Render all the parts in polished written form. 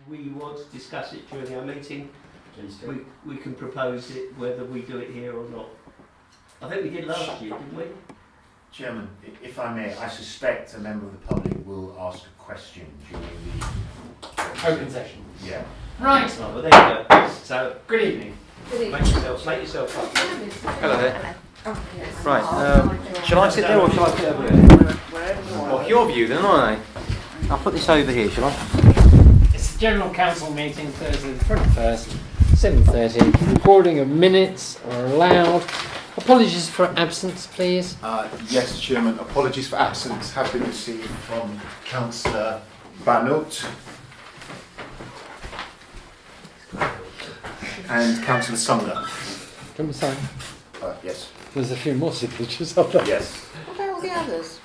we want to discuss it during our meeting, we can propose it whether we do it here or not. I think we did last year, didn't we? Chairman, if I may, I suspect a member of the public will ask a question during the open session. Yeah. Right. Oh, well, there you go. So, Good evening. make yourself up. Hello there. Oh, yes. Right, shall I sit there or shall I sit over there? Well, your view then, aren't I? I'll put this over here, shall I? It's the General Council meeting, Thursday the 21st, 7:30. Recording of minutes are allowed. Apologies for absence, please. Yes, Chairman. Apologies for absence have been received from Councillor Banut and Councillor Sumner. Can we sign? Yes. There's a few more signatures up there. Yes. What about all the others?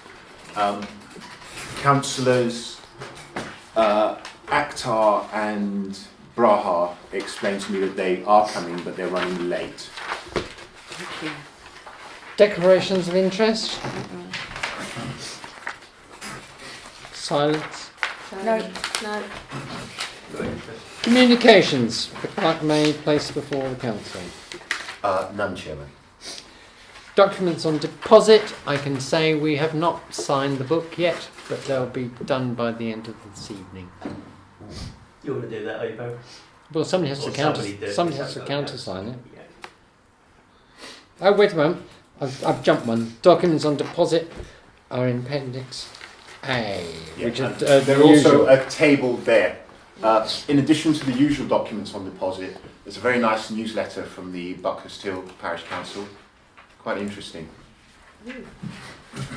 Councillors Akhtar and Braha explained to me that they are coming, but they're running late. Thank you. Declarations of interest? Silence? No. Communications. The clerk may place before the council. None, Chairman. Documents on deposit. I can say we have not signed the book yet, but they'll be done by the end of this evening. You want to do that, are you, Barry? Well, somebody has Or to somebody has to does. countersign it. Yeah. Oh, wait a moment. I've jumped one. Documents on deposit are in Appendix A, which is they're the also usual. tabled there. In addition to the usual documents on deposit, there's a very nice newsletter from the Chigwell Parish Council. Quite interesting.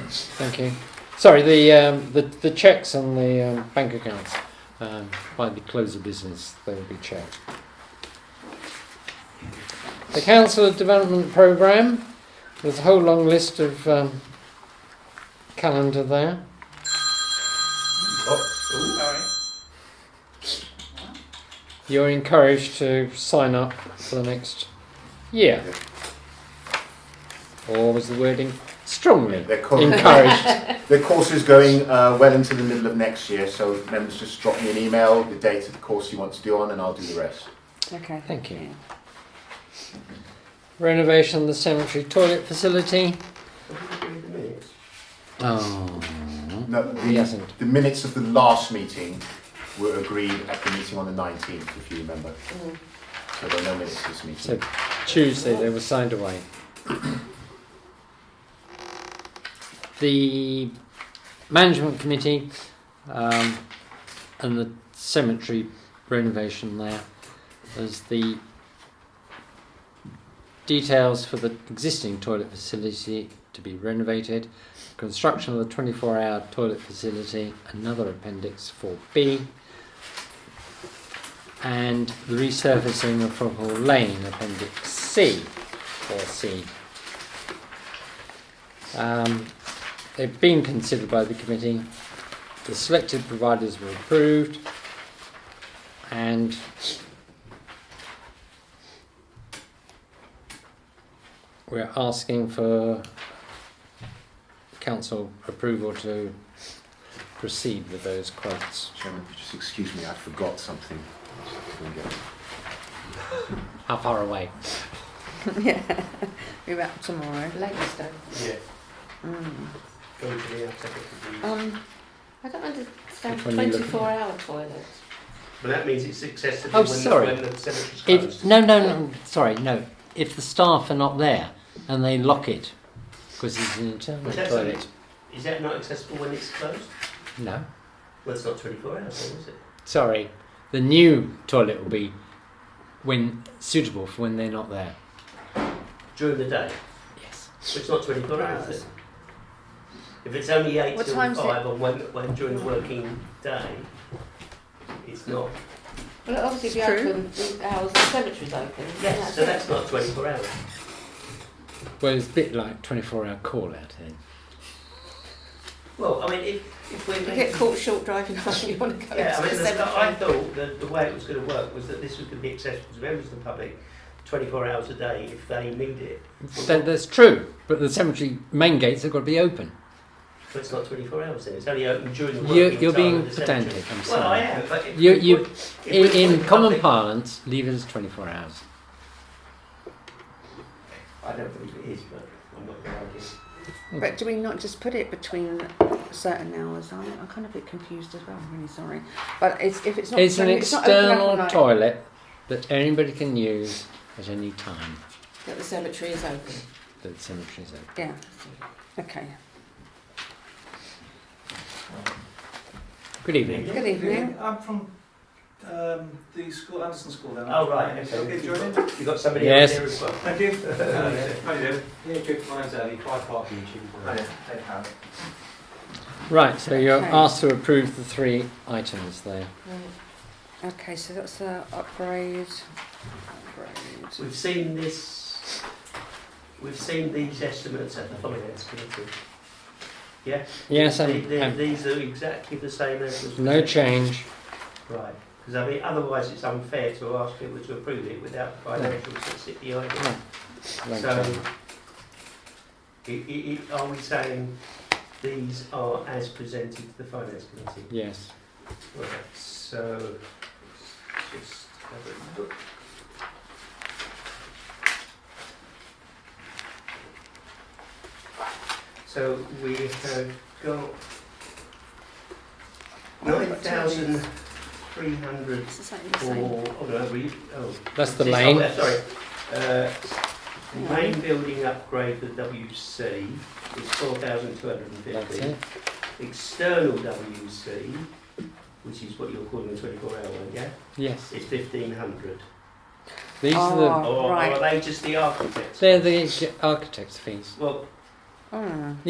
Thank you. Sorry, the checks on the bank accounts by the close of business, they will be checked. The Council Development Programme. There's a whole long list of calendar there. You're encouraged to sign up for the next year. Or was the wording strongly encouraged? The course is going well into the middle of next year, so members just drop me an email, the date of the course you want to do on, and I'll do the rest. Okay. Thank you. Renovation of the cemetery toilet facility. Oh, No, he hasn't. the minutes of the last meeting were agreed at the meeting on the 19th, if you remember. So there are no minutes of this meeting. So Tuesday they were signed away. The management committee and the cemetery renovation there. There's the details for the existing toilet facility to be renovated, construction of the 24-hour toilet facility, another appendix 4B, and the resurfacing of Frog Lane, appendix C, 4C. They've been considered by the committee, the selected providers were approved, and we're asking for council approval to proceed with those quotes. Chairman, just excuse me, I forgot something. How far away? Yeah. We're back tomorrow. Leytonstone. Yeah. Mm. Go to the outside. I don't understand Which one are you 24-hour toilets. But that means it's accessible Oh, when, sorry. when the cemetery's closed. No. If the staff are not there and they lock it, because it's an internal Is that toilet. Is that not accessible when it's closed? No. Well, it's not 24 hours, then, is it? Sorry. The new toilet will be when suitable for when they're not there. During the day? Yes. But it's not 24 hours, is it? If it's only 8 What till time's 5 on when during the working day, it's not. Well, it'll obviously be It's true. open the hours the cemetery's open. Yes, so that's not 24 hours. Well, it's a bit like 24-hour call out then. Well, I mean, if we're You get caught short driving home, you want to go yeah, I to mean, the I cemetery. thought that the way it was going to work was that this was going to be accessible to members of the public 24 hours a day if they need it. That's true, but the cemetery main gates have got to be open. But it's not 24 hours then. It's only open during the working You're time being of the cemetery. pedantic, I'm Well, sorry. I am, but if You, we you, put- if we in put common public- parlance, leave it as 24 hours. I don't believe it is, but I'm not going to argue. But do we not just put it between certain hours? I'm kind of a bit confused as well. I'm really sorry. But if it's not, It's an it's not open up all external night. toilet that anybody can use at any time That the cemetery is open. that the cemetery is open. Yeah. Okay. Good evening. Good evening. I'm from the school, Anderson School down there. Oh, right. Okay, Okay. join in. You've got somebody Yes. else here as well. Thank you. How you doing? Yeah, good. My name's Early. 5 Parking in Chigwell. Hiya. Right, so you're Okay. asked to approve the 3 items there. Right. Okay, so that's the upgrade. We've seen this. We've seen these estimates at the finance committee. Yeah. Yes, These are exactly the same as was no change. Right. Because I mean, otherwise it's unfair to ask people to approve it without the financials that sit behind it. No So, change. are we saying these are as presented to the finance committee? Yes. Right. So, just have a look. So we have got 9,300 It's exactly the same. That's the This- lane. Sorry. Main building upgrade for WC is 4,250. That's it. External WC, which is what you're calling the 24-hour one, yeah? Yes. It's 1,500. These are Oh. Or right. are they just the architects? they're the architect's fees. Well, You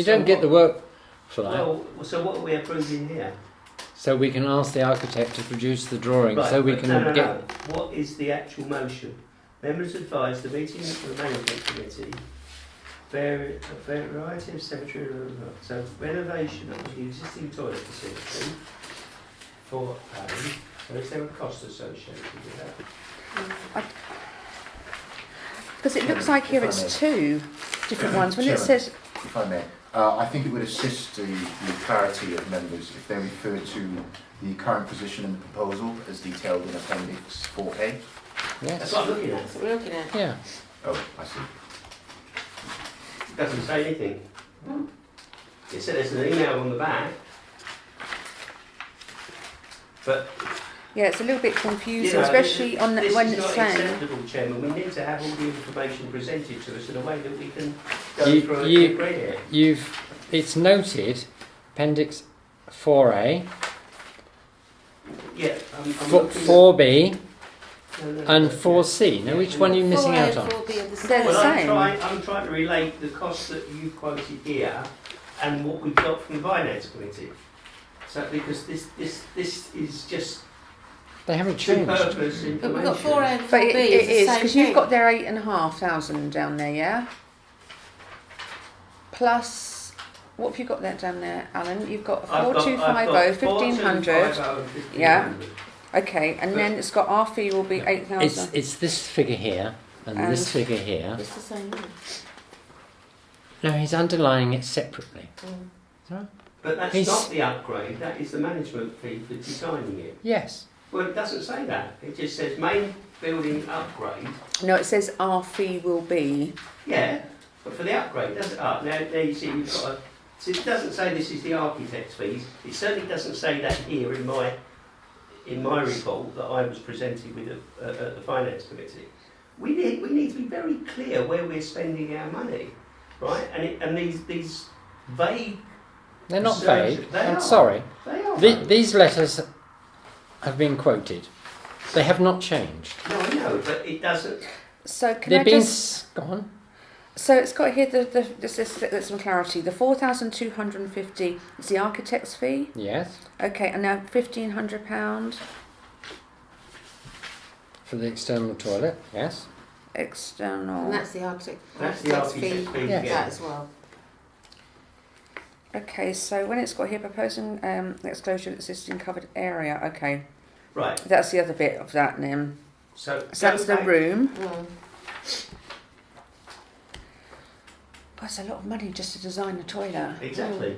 So don't get what- the work for that. well, so what are we approving here? So we can ask the architect to produce the drawing so we but can no. get. What is the actual motion? Members advise the meeting of the management committee a variety of cemetery so renovation of the existing toilet facility for so is there a cost associated with that? Because it looks like here If I it's may. 2 different ones. When it Chairman. says If I may, I think it would assist the clarity of members if they refer to the current position in the proposal as detailed in Appendix 4A. That's Yes. what I'm looking at. That's what we're looking at. Yeah. Oh, I see. It doesn't say anything. It says there's an email on the back. But yeah, it's a little bit confusing, you know, especially on the, this when is it's not saying. acceptable, Chairman. We need to have all the information presented to us in a way that we can go You- through and you- agree it. It's noted, Appendix 4A, Yeah, I'm looking 4B, at, no, and 4C. Now, which one are you missing 4A out and on? 4B are the They're same. the Well, same. I'm trying to relate the costs that you quoted here and what we've got from the finance committee. So because this is just They haven't changed. superfluous information. But we've got 4A and 4B But it is is the same because you've thing. got their 8,500 down there, yeah. Plus, what have you got there down there, Alan? You've got I've got 4250, 1,500. 4,250 and Yeah. 1,500. Okay, and then it's got our fee will be 8,000. It's this figure here and this And- figure here. It's the same one. No, he's underlining it separately. But that's He's- not the upgrade, that is the management fee for designing it. Yes. Well, it doesn't say that. It just says main building upgrade. No, it says our fee will be. Yeah, but for the upgrade, does it up? Now you see you've got a. So it doesn't say this is the architect's fees. It certainly doesn't say that here in my report that I was presented with at the finance committee. We need to be very clear where we're spending our money, right? And these vague. They're not Research- vague. they I'm are. sorry. They are. vague. These letters have been quoted. They have not changed. No, I know, but it doesn't. So can They've I been. just? Go on. So it's got here there's some clarity. The 4,250 is the architect's fee. Yes. Okay, and now £1,500 For the external toilet. Yes. external. And that's the architect. That's the architect's fee. Yes. That as well. Okay, so when it's got here proposing exclusion of existing covered area. Okay, Right. that's the other bit of that then. So So that's go the back- room. Mm. That's a lot of money just to design a toilet. Exactly.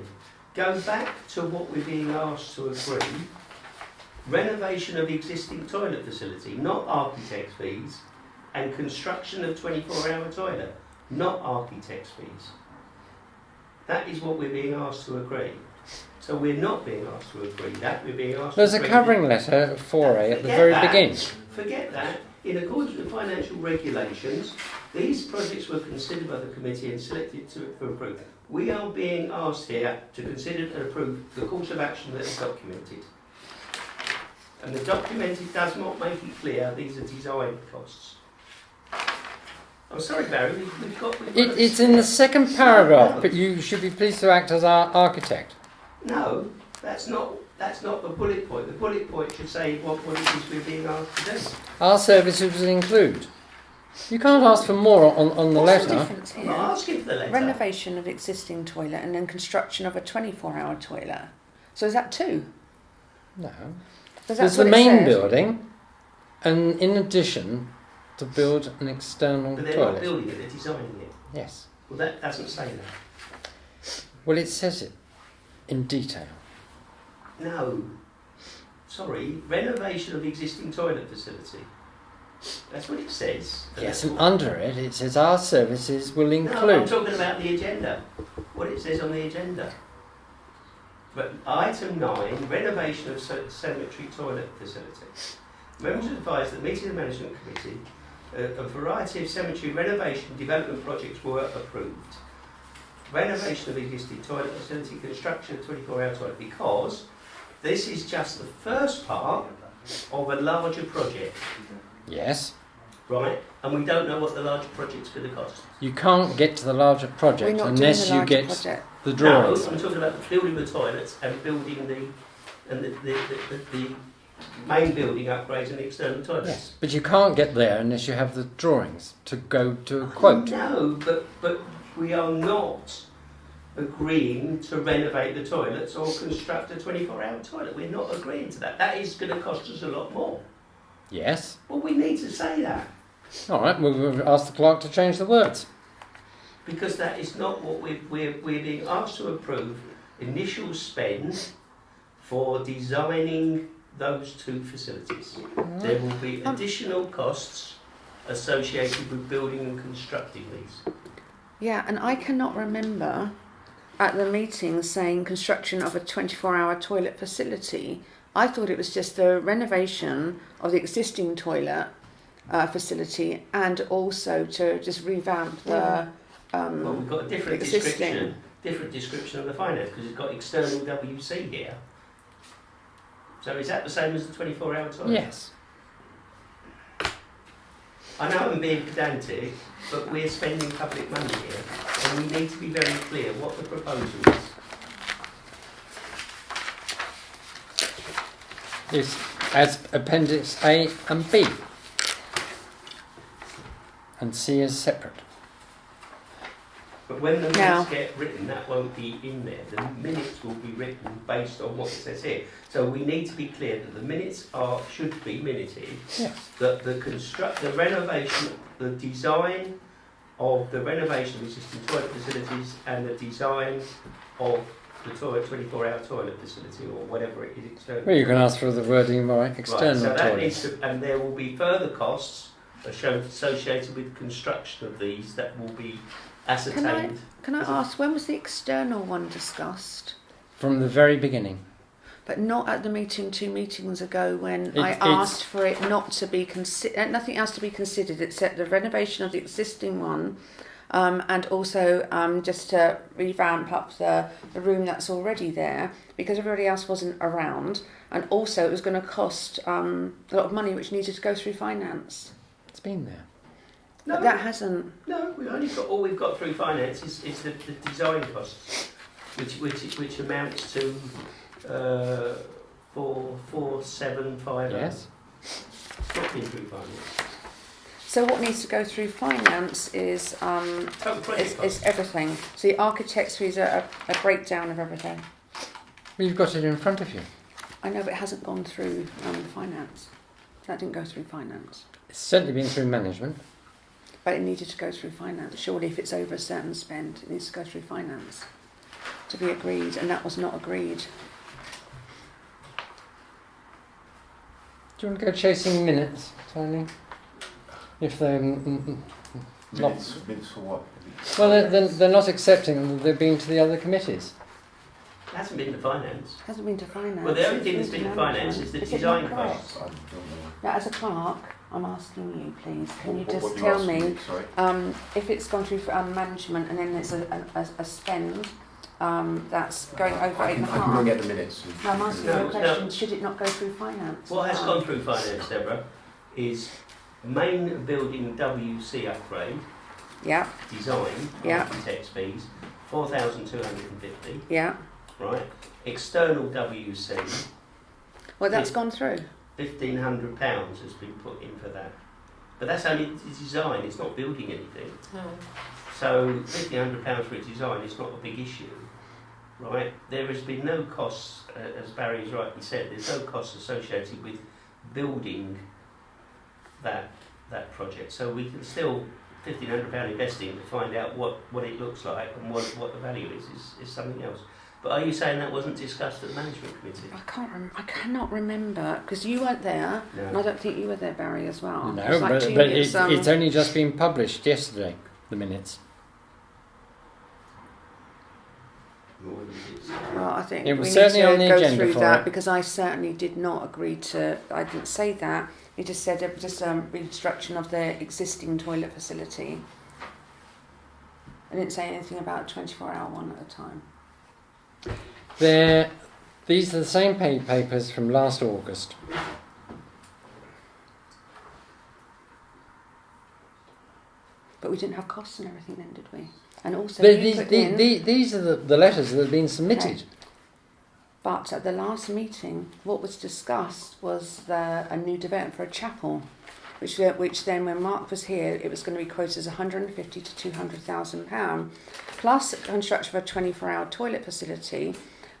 go back to what we're being asked to agree. Renovation of existing toilet facility, not architect's fees, and construction of 24-hour toilet, not architect's fees. That is what we're being asked to agree. So we're not being asked to agree that, we're being asked There's to a agree... covering letter, 4A, at the Forget very that. beginning. Forget that. In accordance with financial regulations, these projects were considered by the committee and selected for approval. We are being asked here to consider and approve the course of action that is documented. And the documented does not make it clear these are design costs. I'm sorry, Barry, we've got... It's in the second paragraph, but you should be pleased to act as our architect. No, that's not the bullet point. The bullet point should say what it is we're being asked to do. Our services will include. You can't ask for more on the What's the letter. difference I'm here? not asking for the letter. Renovation of existing toilet and then construction of a 24-hour toilet. So is that two? No. Because There's that's the what it main says. building, and in addition, to build an external But they're not toilet. building it, they're designing it. Yes. Well, that doesn't say that. Well, it says it in detail. No. Sorry, renovation of existing toilet facility. That's what it says. Yes, and under it, it says our services will No, I'm include. talking about the agenda. What it says on the agenda. But item 9, renovation of cemetery toilet facility. Members advise that meeting the management committee, a variety of cemetery renovation development projects were approved. Renovation of existing toilet facility, construction of 24-hour toilet, because this is just the first part of a larger project, Yes. right? And we don't know what the larger project's going to cost. You can't get to the larger We're project not unless doing you the larger get project. the No, drawings. I'm talking about building the toilets and building the main building upgrades and the external toilets. Yes, but you can't get there unless you have the drawings to go to a quote. No, but we are not agreeing to renovate the toilets or construct a 24-hour toilet. We're not agreeing to that. That is going to cost us a lot more. Yes. Well, we need to say that All right, we'll ask the clerk to change the words. because that is not what we're being asked to approve. Initial spend for designing those two facilities. There will be additional costs associated with building and constructing these. Yeah, and I cannot remember at the meeting saying construction of a 24-hour toilet facility. I thought it was just the renovation of the existing toilet facility and also to just revamp the Well, we've got a different existing. description of the finance because it's got external WC here. So is that the same as the 24-hour toilet? Yes. I know I'm being pedantic, but we're spending public money here, and we need to be very clear what the proposal is. It's as Appendix A and B. And C is separate. But when the Now- minutes get written, that won't be in there. The minutes will be written based on what it says here. So we need to be clear that the minutes should be minuted. Yes. That the renovation, the design of the renovation of existing toilet facilities and the design of the 24-hour toilet facility or whatever it is external. Well, you can ask for the wording by external Right, so that toilet. needs to, and there will be further costs associated with construction of these that will be ascertained. Can I ask, when was the external one discussed? From the very beginning. But not at the meeting 2 meetings ago when I It's- asked for it not to be considered, nothing else to be considered except the renovation of the existing one, and also just to revamp up the room that's already there because everybody else wasn't around, and also it was going to cost a lot of money which needed to go through finance. It's been there. But that hasn't. No, all we've got through finance is the design costs, which amounts to 4,750. Yes. It's not been through finance. So what needs to go through finance is Total project costs. is everything. So the architect's fees are a breakdown of everything. Well, you've got it in front of you. I know, but it hasn't gone through finance. That didn't go through finance. It's certainly been through management. But it needed to go through finance. Surely if it's over a certain spend, it needs to go through finance. to be agreed, and that was not agreed. Do you want to go chasing minutes, Tony? If they're not, Minutes for what? well, they're not accepting them. They've been to the other committees. It hasn't been to finance. Hasn't been to finance. Well, the only it's thing that's been been to to finance management. is the Is it design not correct? costs. I don't know. Now, as a clerk, I'm asking you, please, can you just What do tell ask me me? Sorry. if it's gone through management and then there's a spend that's going over I eight can, and a I can go half? and get the minutes. No, I'm asking you No, a question. Should it not go through finance? What has gone through finance, Deborah, is main building WC upgrade, Yeah, design, Yeah. architect's fees, 4,250, yeah. right? External WC, Well, that's Yeah. gone through. £1,500 has been put in for that. But that's only the design, it's not building anything. No. So £1,500 for a design is not a big issue, right? There has been no costs, as Barry has rightly said, there's no costs associated with building that project. So we can still £1,500 investing to find out what it looks like and what the value is something else. But are you saying that wasn't discussed at the management committee? I cannot remember because you weren't there, and I No. don't think you were there, Barry, as well. No, It was like but, two but years, it's only just been published yesterday, the minutes. Well, I think It was we certainly need to on the go agenda through for that it. because I certainly did not agree to. I didn't say that. He just said it was just a reconstruction of the existing toilet facility. I didn't say anything about a 24-hour one at a time. These are the same papers from last August. But we didn't have costs and everything then, did we? And also, But you put in, these are the letters that have been submitted. Okay. But at the last meeting, what was discussed was a new development for a chapel, which then, when Mark was here, it was going to be quoted as £150,000 to £200,000, plus construction of a 24-hour toilet facility,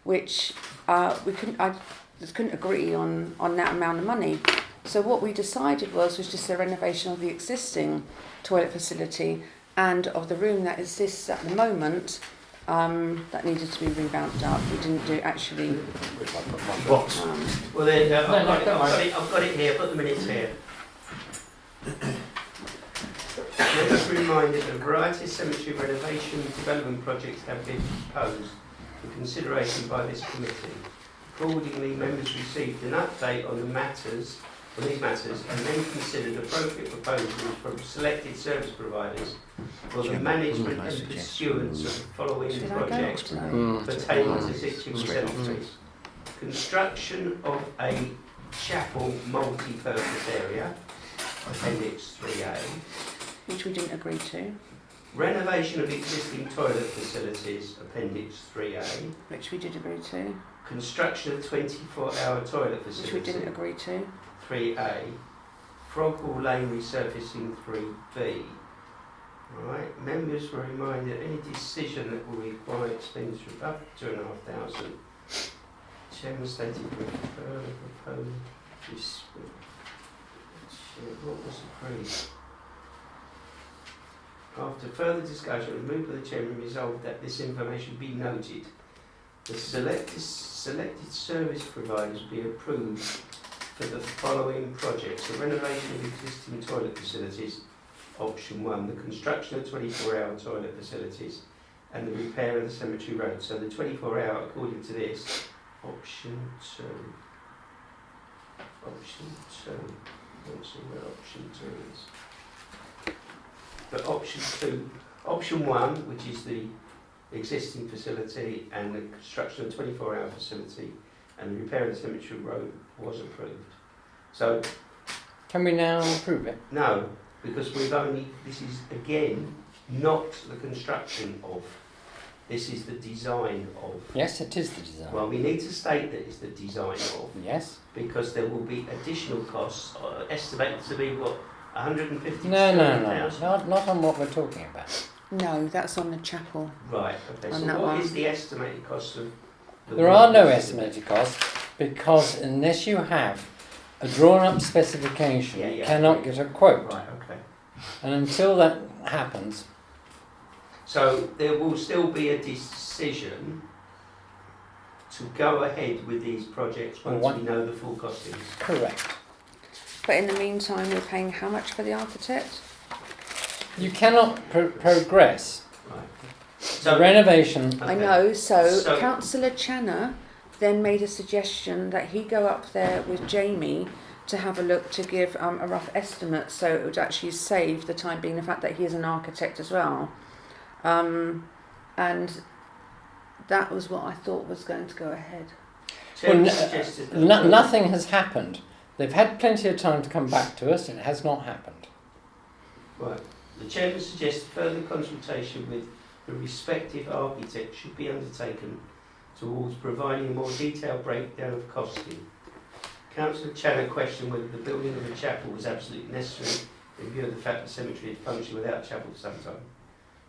which I just couldn't agree on that amount of money. So what we decided was just a renovation of the existing toilet facility and of the room that exists at the moment. That needed to be revamped up. We didn't do actually. Box. Well, there you go. No, I've got it here. Put the minutes here. Members are reminded that a variety of cemetery renovation development projects have been proposed for consideration by this committee. Accordingly, members received an update on these matters, and then considered appropriate proposals from selected service providers for the management and pursuance of the following Should I go projects today? pertaining to Chigwell Cemetery. Construction of a chapel multi-purpose area, Appendix 3A. Which we didn't agree to, Renovation of existing toilet facilities, Appendix 3A. which we did agree to, Construction of 24-hour toilet which facility, we didn't agree to, 3A. Froghall Lane resurfacing, 3B. Right, members were reminded any decision that will require expenditure of up to £2,500. Chairman stated we prefer the proposed this. What was agreed? After further discussion, the move by the chairman resolved that this information be noted. The selected service providers be approved for the following projects: the renovation of existing toilet facilities, option 1, the construction of 24-hour toilet facilities, and the repair of the cemetery road. So the 24-hour, according to this, option 2. Option 2. Let's see where option 2 is. But option 1, which is the existing facility and the construction of a 24-hour facility and the repair of the cemetery road, was approved. So Can we now approve it? no, because this is again not the construction of, this is the design of. Yes, it is the design. Well, we need to state that it's the design of, Yes. because there will be additional costs, estimated to be what, 150 No, to no, 200,000? no. Not on what we're talking about. no, that's on the chapel. Right, okay, On so that what one. is the estimated cost of the There are no work? estimated costs because unless you have a drawn-up specification, Yeah, you yeah. cannot get a quote. Right, okay. And until that happens, So there will still be a decision to go ahead with these projects once What? we know the full costings. Correct. But in the meantime, we're paying how much for the architect? You cannot progress Right. the So, renovation. I okay. know, so So- Councillor Channer then made a suggestion that he go up there with Jamie to have a look to give a rough estimate, so it would actually save the time being the fact that he is an architect as well. And that was what I thought was going to go ahead. Chairman Well, suggested that- Nothing has happened. They've had plenty of time to come back to us. It has not happened. Right. The chairman suggests further consultation with the respective architects should be undertaken towards providing a more detailed breakdown of costing. Councillor Channer questioned whether the building of a chapel was absolutely necessary in view of the fact the cemetery had functioned without a chapel for some time.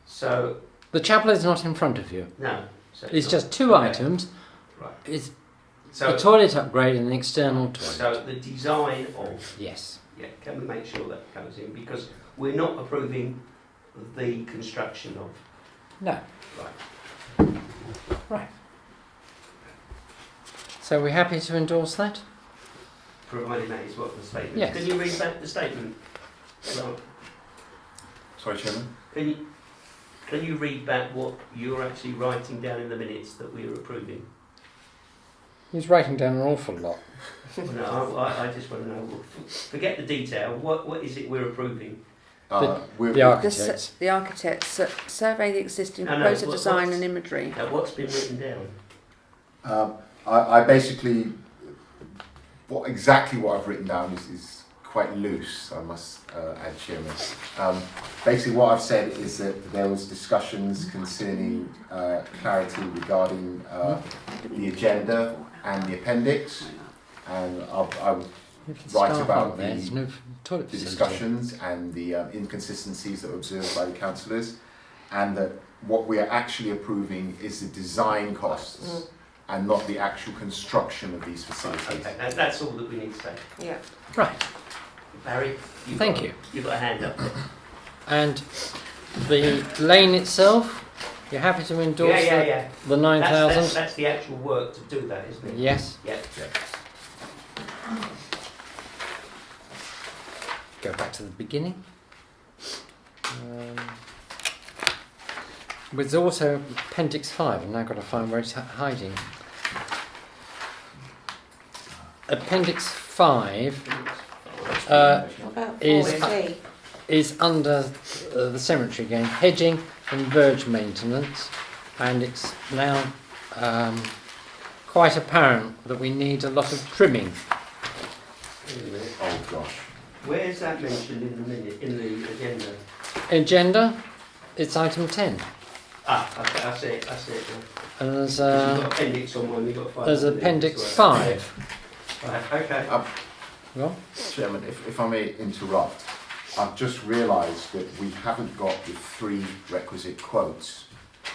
So, The chapel is not in front of you. no. So It's not- just two okay. items. Right. It's So, a toilet upgrade and an external toilet. so the design of, Yes. yeah, can we make sure that comes in? Because we're not approving the construction of. No. Right. Right. So we're happy to endorse that? Providing that is what the statement Yes. is. Can you read back the statement? Well, Sorry, Chairman. can you read back what you're actually writing down in the minutes that we're approving? He's writing down an awful lot. Well, no, I just want to know. Forget the detail. What is it we're approving? We're, The architects. The architects survey the existing No, no, proposed what- design what's- and imagery. Now, what's been written down? I basically, exactly what I've written down is quite loose, I must add, Chairman. Basically what I've said is that there was discussions concerning clarity regarding the agenda and the appendix, and I would If Right staff about aren't there, the- there's no toilet the facility. discussions and the inconsistencies that were observed by the councillors, and that what we are actually approving is the design costs and not the actual construction of these facilities. Okay, that's all that we need to say. Yeah. Right. Barry, Thank you. You've got a hand up. And the lane itself, you're happy to endorse Yeah. the 9,000? That's the actual work to do that, isn't it? Yes. Yeah. Go back to the beginning. There's also Appendix 5. I've now got to find where it's hiding. Appendix 5 What about Is- 4C? is under the cemetery again, hedging and verge maintenance, and it's now quite apparent that we need a lot of trimming. Wait a minute. Oh gosh. Where's that mentioned in the agenda? Agenda, it's item 10, Okay, I see it now. and there's You've got appendix on one, you've got five. there's on the Appendix next as well. 5. Right, okay. Well, Chairman, if I may interrupt, I've just realised that we haven't got the 3 requisite quotes.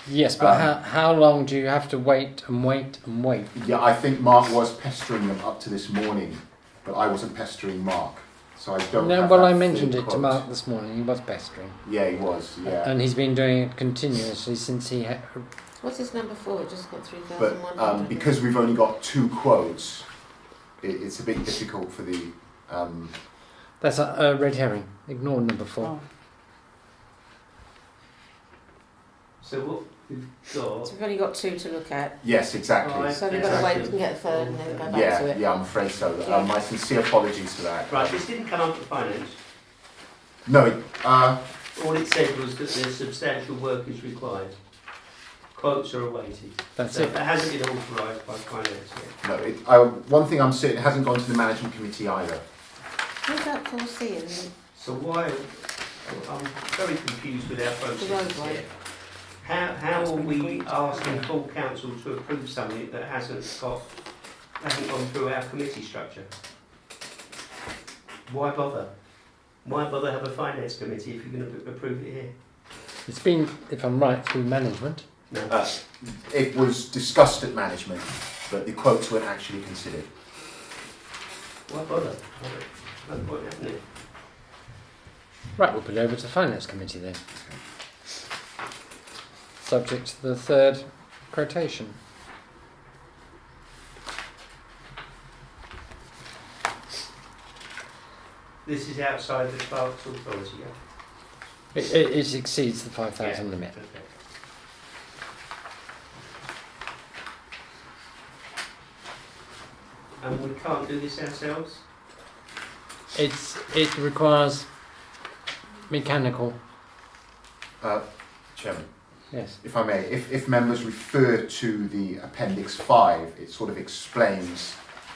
yes, but how long do you have to wait and wait and wait? Yeah, I think Mark was pestering them up to this morning, but I wasn't pestering Mark, so I don't No, have well, that I third mentioned it to quote. Mark this morning. He was pestering, Yeah, he was, yeah. and he's been doing it continuously since he had. What's his number 4? It just got But 3,100. because we've only got 2 quotes, it's a bit difficult for the... That's a red herring. Ignore number 4. Oh. So what we've got. So we've only got 2 to look at. Yes, exactly. Right. So we've got to wait and get a third and then go back to Yeah, it. yeah, I'm afraid so. Yeah. My sincere apologies for that. Right, this didn't come up for finance. No, All it said was that there's substantial work is required. Quotes are awaited. That's So it. that hasn't been authorised by finance yet. no. One thing I'm certain, it hasn't gone to the management committee either. What's that 4C? And So why, I'm very confused with our The process roadway. here. How are we asking full council to approve something that hasn't gone through our committee structure? Why bother? Why bother have a finance committee if you're going to approve it here? It's been, if I'm right, through management. No. It was discussed at management, but the quotes weren't actually considered. Why bother? No point having it. Right, we'll put it over to Finance Committee then. Subject to the third quotation. This is outside the Clerk's authority, yeah? It exceeds the 5,000 limit. Okay. And we can't do this ourselves? It requires mechanical. Chairman, Yes. if I may, if members refer to the Appendix 5, it sort of explains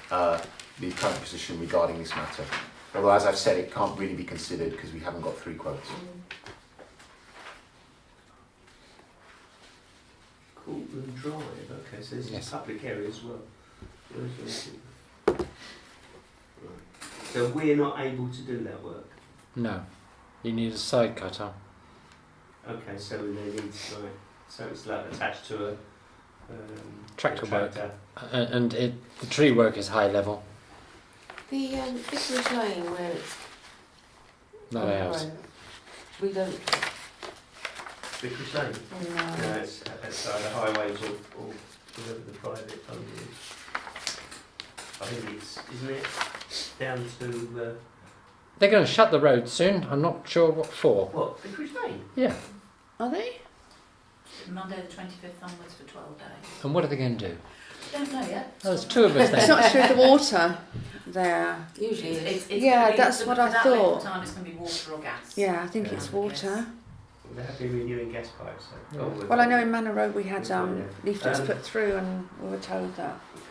the current position regarding this matter. Although, as I've said, it can't really be considered because we haven't got 3 quotes. Courtland Drive, okay, so this is Yes. public area as well. Right. So we're not able to do that work? No. You need a side cutter. Okay, so they need, right, so it's like attached to a Tractor work. tractor. And the tree work is high level. The Vicarage Lane where it's Not on the ours. road, we don't. Vicarage Lane? No. No, it's outside the highways or whatever the private fund is. I think it's, isn't it, down to, They're going to shut the road soon. I'm not sure what for. what, Vicarage Lane? Yeah. Are they? Monday the 25th onwards for 12 days. And what are they going to do? Don't know yet. Oh, there's 2 of us It's then. not through the water there. Usually it is. It's Yeah, gonna be, that's what I for that length of thought. time it's going to be water or gas. Yeah, I think Yeah. it's water. They have been renewing gas pipes, so. Yeah. Well, I know in Manor Road we had Yeah. leaflets put through and we were told that. Okay.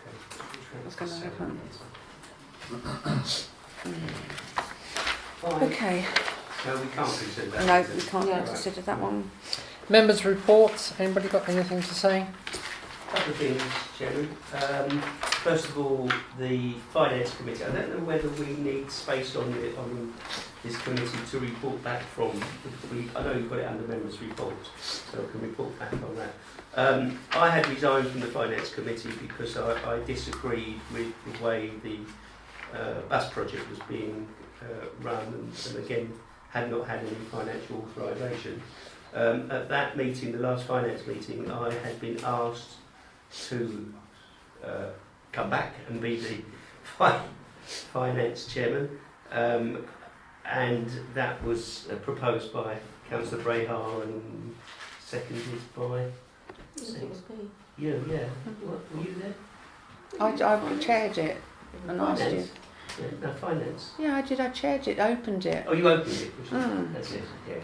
What's going to happen? Fine. Okay. No, we can't consider that. No, is it? we can't Yeah. consider that one. Members' reports. Anybody got anything to say? Couple of things, Chairman. First of all, the Finance Committee. I don't know whether we need space on this committee to report back from. I know you've got it under members' reports, so I can report back on that. I had resigned from the Finance Committee because I disagreed with the way the bus project was being run, and again had not had any financial authorisation. At that meeting, the last finance meeting, I had been asked to come back and be the finance chairman, and that was proposed by Councillor Brahar and seconded by I think it was me. you. Yeah, what, were you there? I chaired it and asked you. Finance. Yeah, no, finance. Yeah, I did. I chaired it, opened it. Oh, you opened it. Which is, Mm. That's it. Yeah.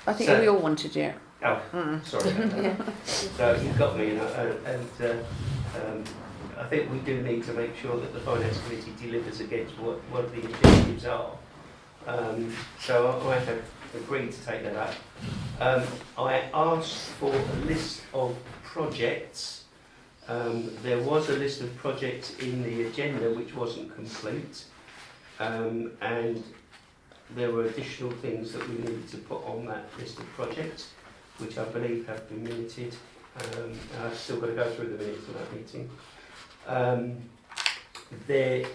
I think So- we all wanted it. Oh, sorry about that. So you've got me, and I think we do need to make sure that the Finance Committee delivers against what the objectives are. So I have agreed to take that up. I asked for a list of projects. There was a list of projects in the agenda which wasn't complete, and there were additional things that we needed to put on that list of projects, which I believe have been minuted. I've still got to go through the minutes of that meeting. There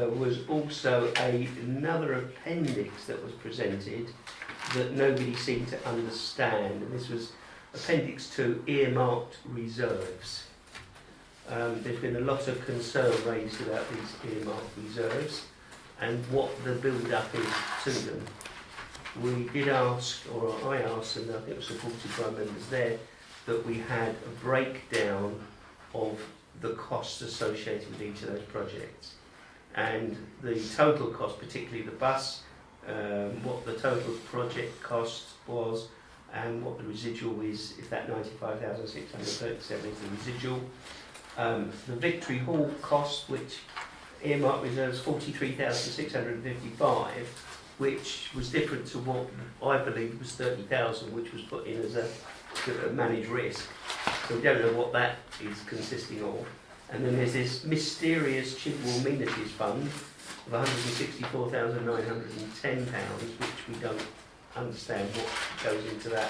was also another appendix that was presented that nobody seemed to understand, and this was Appendix 2, earmarked reserves. There's been a lot of concern raised about these earmarked reserves and what the build-up is to them. We did ask, or I asked, and I think it was supported by members there, that we had a breakdown of the costs associated with each of those projects. And the total cost, particularly the bus, what the total project cost was, and what the residual is, if that 95,637 is the residual. The Victory Hall cost, which earmark reserves 43,655, which was different to what I believe was 30,000, which was put in as a managed risk. So we don't know what that is consisting of. And then there's this mysterious Chigwell Amenities Fund of £164,910, which we don't understand what goes into that.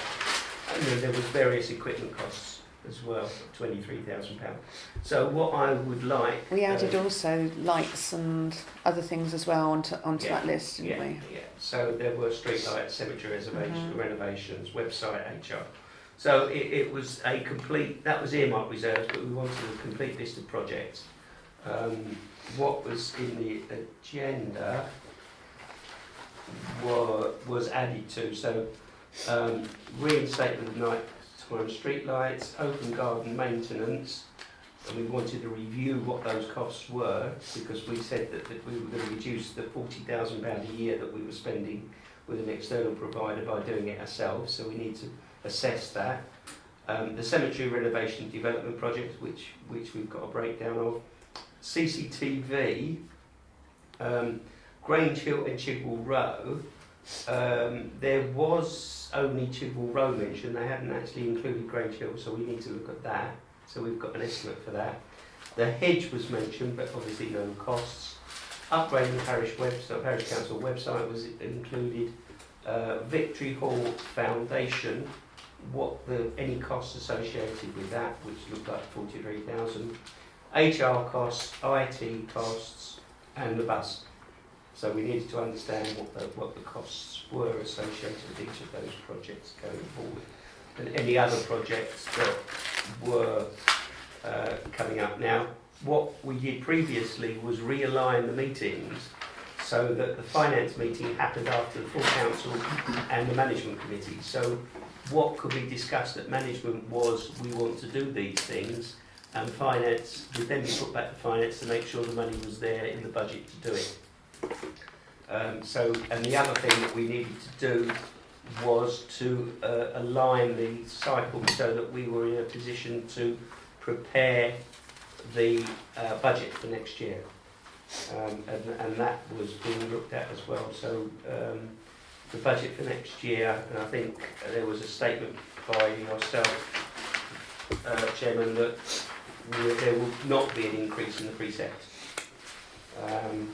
And then there was various equipment costs as well, £23,000. So what I would like... We added also lights and other things as well onto Yeah, that list, didn't we? Yeah. So there were street lights, cemetery renovations, website, HR. So it was a complete, that was earmark reserves, but we wanted a complete list of projects. What was in the agenda was added to. So reinstatement of nighttime street lights, open garden maintenance, and we wanted to review what those costs were, because we said that we were going to reduce the £40,000 a year that we were spending with an external provider by doing it ourselves, so we need to assess that. The cemetery renovation development project, which we've got a breakdown of. CCTV, Grange Hill and Chigwell Row. There was only Chigwell Row mentioned, they hadn't actually included Grange Hill, so we need to look at that. So we've got an estimate for that. The hedge was mentioned, but obviously no costs. Upgrading the parish website, parish council website was included. Victory Hall Foundation, any costs associated with that, which looked like 43,000. HR costs, IT costs, and the bus. So we needed to understand what the costs were associated with each of those projects going forward, and any other projects that were coming up. Now, what we did previously was realign the meetings so that the finance meeting happened after the full council and the management committee. So what could be discussed at management was, we want to do these things, and finance would then be put back to finance to make sure the money was there in the budget to do it. And the other thing that we needed to do was to align the cycle so that we were in a position to prepare the budget for next year. And that was being looked at as well. So the budget for next year, and I think there was a statement by yourself, Chairman, that there will not be an increase in the precept. And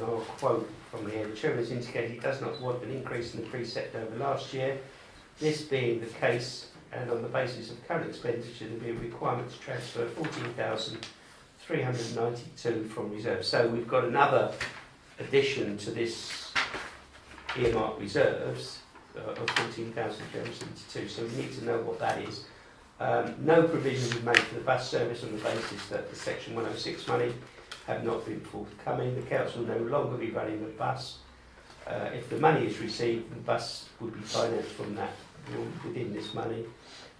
I'll quote from here: the Chairman has indicated he does not want an increase in the precept over last year. This being the case, and on the basis of current expenditure, there will be a requirement to transfer 14,392 from reserve. So we've got another addition to this earmark reserves of 14,372. So we need to know what that is. No provision was made for the bus service on the basis that the Section 106 money have not been forthcoming. The council will no longer be running the bus. If the money is received, the bus would be financed from that within this money,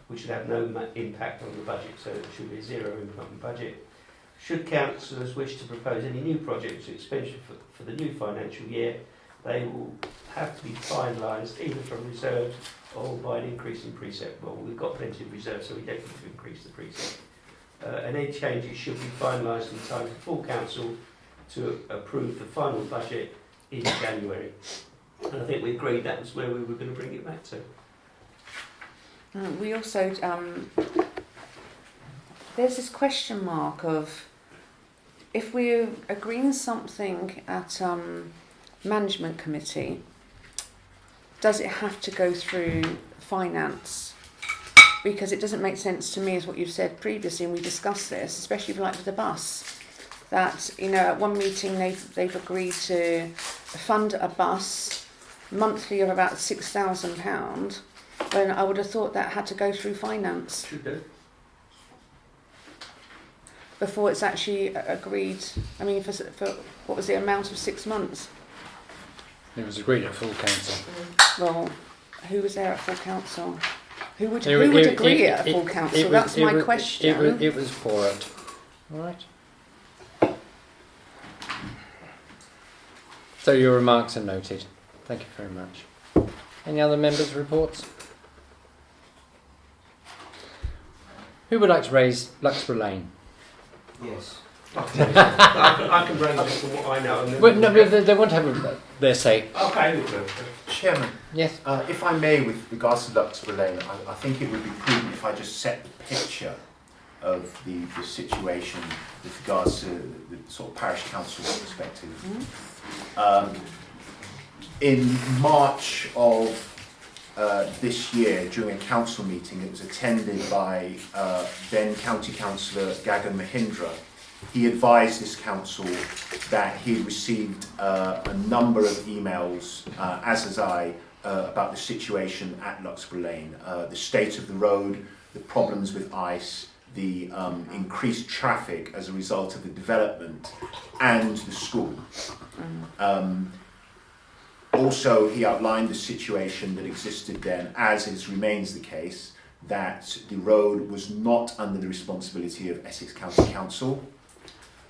which should have no impact on the budget, so it should be a zero impact on the budget. Should councillors wish to propose any new projects or expenditure for the new financial year, they will have to be finalised either from reserves or by an increase in precept. Well, we've got plenty of reserves, so we don't need to increase the precept. And any changes should be finalised in time for full council to approve the final budget in January. And I think we agreed that was where we were going to bring it back to. We also, there's this question mark of, if we're agreeing something at management committee, does it have to go through finance? Because it doesn't make sense to me, as what you've said previously, and we discussed this, especially like with the bus, that, you know, at one meeting they've agreed to fund a bus monthly of about £6,000, when I would have thought that had to go through finance. Should do. Before it's actually agreed. I mean, for what was the amount of 6 months? It was agreed at full council. Well, who was there at full council? Who would agree at a full council? That's my question. It was for it. All right. So your remarks are noted. Thank you very much. Any other members' reports? Who would like to raise Luxborough Lane? Yes. I can raise it from what I know. And then Well, no, they want to have their say. Okay. Chairman, Yes. if I may, with regards to Luxborough Lane, I think it would be prudent if I just set the picture of the situation with regards to the sort of parish council perspective. In March of this year, during a council meeting, it was attended by then County Councillor Gagan Mahindra. He advised this council that he received a number of emails, as has I, about the situation at Luxborough Lane, the state of the road, the problems with ice, the increased traffic as a result of the development, and the school. Also, he outlined the situation that existed then, as it remains the case, that the road was not under the responsibility of Essex County Council.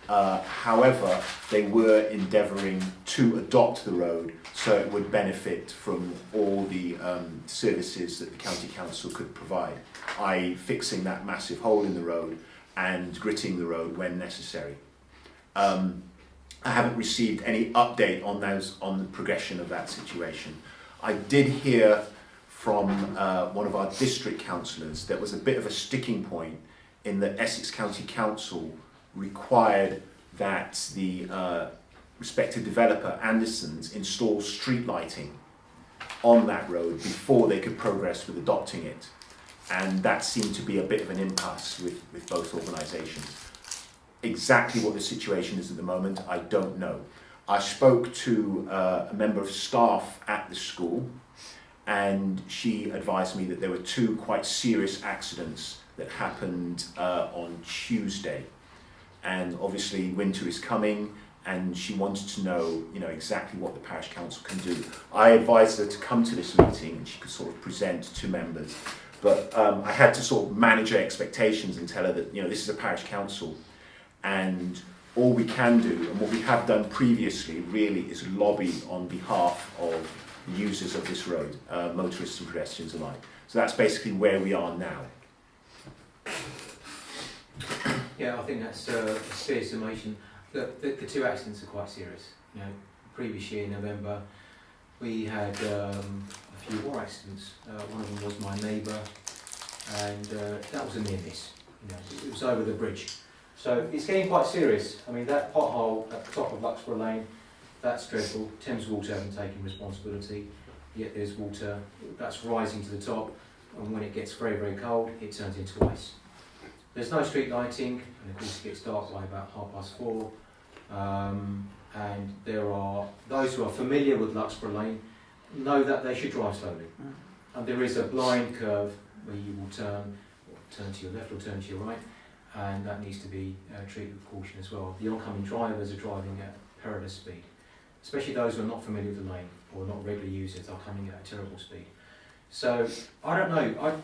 However, they were endeavouring to adopt the road so it would benefit from all the services that the County Council could provide, i.e. fixing that massive hole in the road and gritting the road when necessary. I haven't received any update on the progression of that situation. I did hear from one of our district councillors that was a bit of a sticking point in that Essex County Council required that the respective developer, Anderson's, install street lighting on that road before they could progress with adopting it. And that seemed to be a bit of an impasse with both organisations. Exactly what the situation is at the moment, I don't know. I spoke to a member of staff at the school, and she advised me that there were 2 quite serious accidents that happened on Tuesday. And obviously winter is coming, and she wanted to know, exactly what the parish council can do. I advised her to come to this meeting and she could sort of present to members. But I had to sort of manage her expectations and tell her that, this is a parish council, and all we can do, and what we have done previously really, is lobby on behalf of users of this road, motorists and pedestrians alike. So that's basically where we are now. Yeah, I think that's a fair summation. The 2 accidents are quite serious. Previous year, November, we had a few more accidents. One of them was my neighbour, and that was a near miss. It was over the bridge. So it's getting quite serious. I mean, that pothole at the top of Luxborough Lane, that's dreadful. Thames Water haven't taken responsibility, yet there's water that's rising to the top, and when it gets very, very cold, it turns into ice. There's no street lighting, and of course it gets dark by about 4:30. And there are those who are familiar with Luxborough Lane know that they should drive slowly. And there is a blind curve where you will turn to your left or turn to your right, and that needs to be treated with caution as well. The oncoming drivers are driving at perilous speed, especially those who are not familiar with the lane or not regular users are coming at a terrible speed. So I don't know.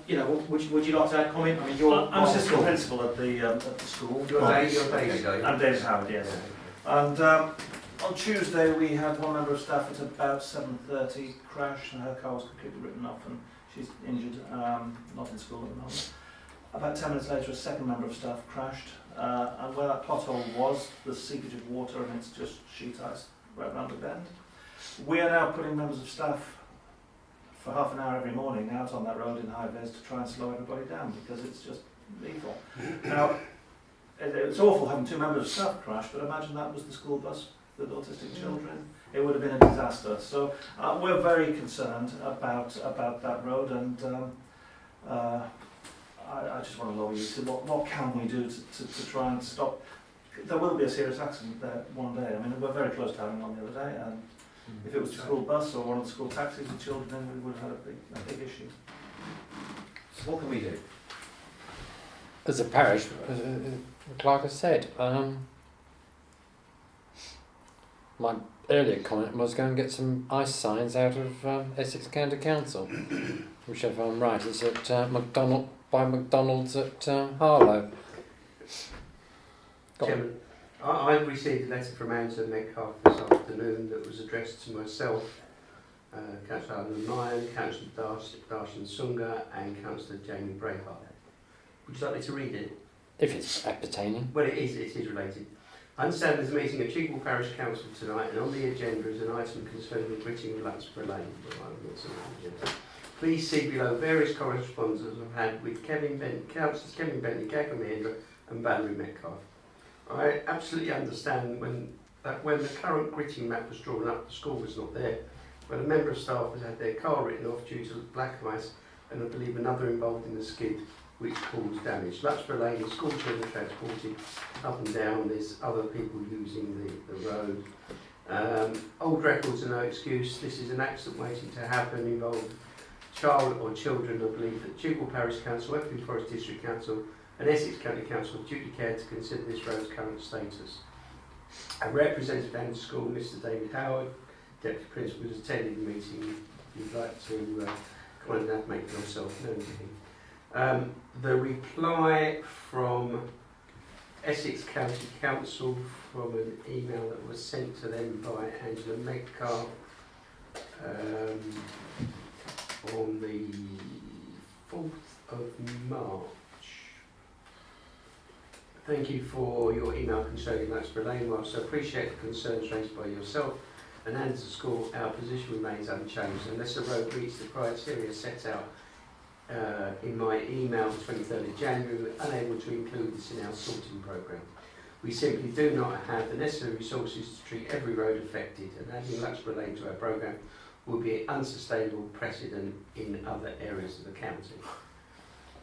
Would you like to add comment? I mean, I'm assistant principal at the school. You're David. I'm David Howard, yes. And on Tuesday we had one member of staff at about 7:30 crash, and her car was completely written off, and she's injured. Not in school at the moment. About 10 minutes later, a second member of staff crashed, and where that pothole was, there's seepage of water, and it's just sheet ice right around the bend. We are now putting members of staff for half an hour every morning out on that road in high vis to try and slow everybody down, because it's just lethal. Now, it's awful having 2 members of staff crash, but imagine that was the school bus with autistic children. It would have been a disaster. So we're very concerned about that road, and I just want to lobby you to what can we do to try and stop. There will be a serious accident there one day. I mean, we're very close to having one the other day, and if it was the school bus or one of the school taxis with children, then we would have had a big issue. So what can we do? As a parish, like I said, my earlier comment was going to get some ice signs out of Essex County Council, which, if I'm right, is at McDonald's at Harlow. Chairman, I've received a letter from Angela Metcalfe this afternoon that was addressed to myself, Councillor Alan Ryan, Councillor Darshan Sunga, and Councillor Jamie Brayhart. Would you like me to read it? If it's appertaining. Well, it is related. I understand there's a meeting at Chigwell Parish Council tonight, and on the agenda is an item concerning the gritting of Luxborough Lane. Please see below various correspondences I've had with Councillors Kevin Bentley, Gagger Mahindra, and Valerie Metcalfe. I absolutely understand when the current gritting map was drawn up, the school was not there, but a member of staff has had their car written off due to black ice, and I believe another involved in the skid, which caused damage. Luxborough Lane, the school children transported up and down, there's other people using the road. Old records are no excuse. This is an accident waiting to happen, involved child or children. I believe that Chigwell Parish Council, Epping Forest District Council and Essex County Council have duty care to consider this road's current status. A representative of the school, Mr David Howard, deputy principal who's attended the meeting, you'd like to kind enough make yourself known to him. The reply from Essex County Council from an email that was sent to them by Angela Metcalf on the 4th of March. Thank you for your email concerning Laxborough Lane. Whilst I appreciate the concerns raised by yourself and Anderson School, our position remains unchanged. Unless the road meets the criteria set out in my email the 23rd of January, we're unable to include this in our sorting programme. We simply do not have the necessary resources to treat every road affected, and adding Laxborough Lane to our programme will be an unsustainable precedent in other areas of the county.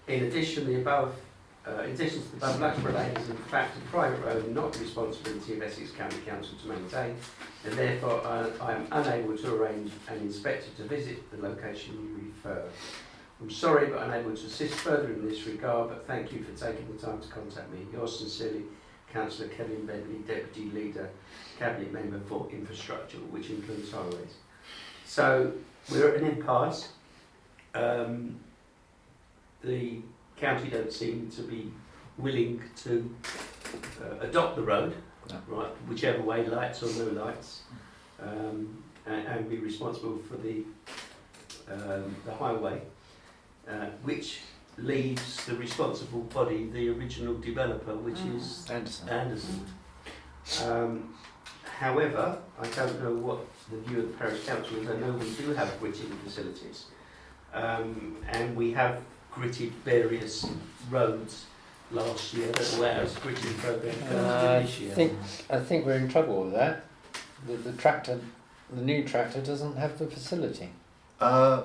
In addition to the above, Laxborough Lane is in fact a private road and not the responsibility of Essex County Council to maintain, and therefore I am unable to arrange an inspector to visit the location you refer. I'm sorry but unable to assist further in this regard, but thank you for taking the time to contact me. Yours sincerely, Councillor Kevin Bentley, Deputy Leader, Cabinet Member for Infrastructure, which includes highways. So we're at an impasse. The county don't seem to be willing to adopt the road, right, whichever way, lights or no lights, and be responsible for the highway, which leaves the responsible body, the original developer, which is Anderson. However, I don't know what the view of the parish council is. I know we do have gritting facilities, and we have gritted various roads last year. That's where our gritting programme comes this year. I think we're in trouble with that. The new tractor doesn't have the facility. I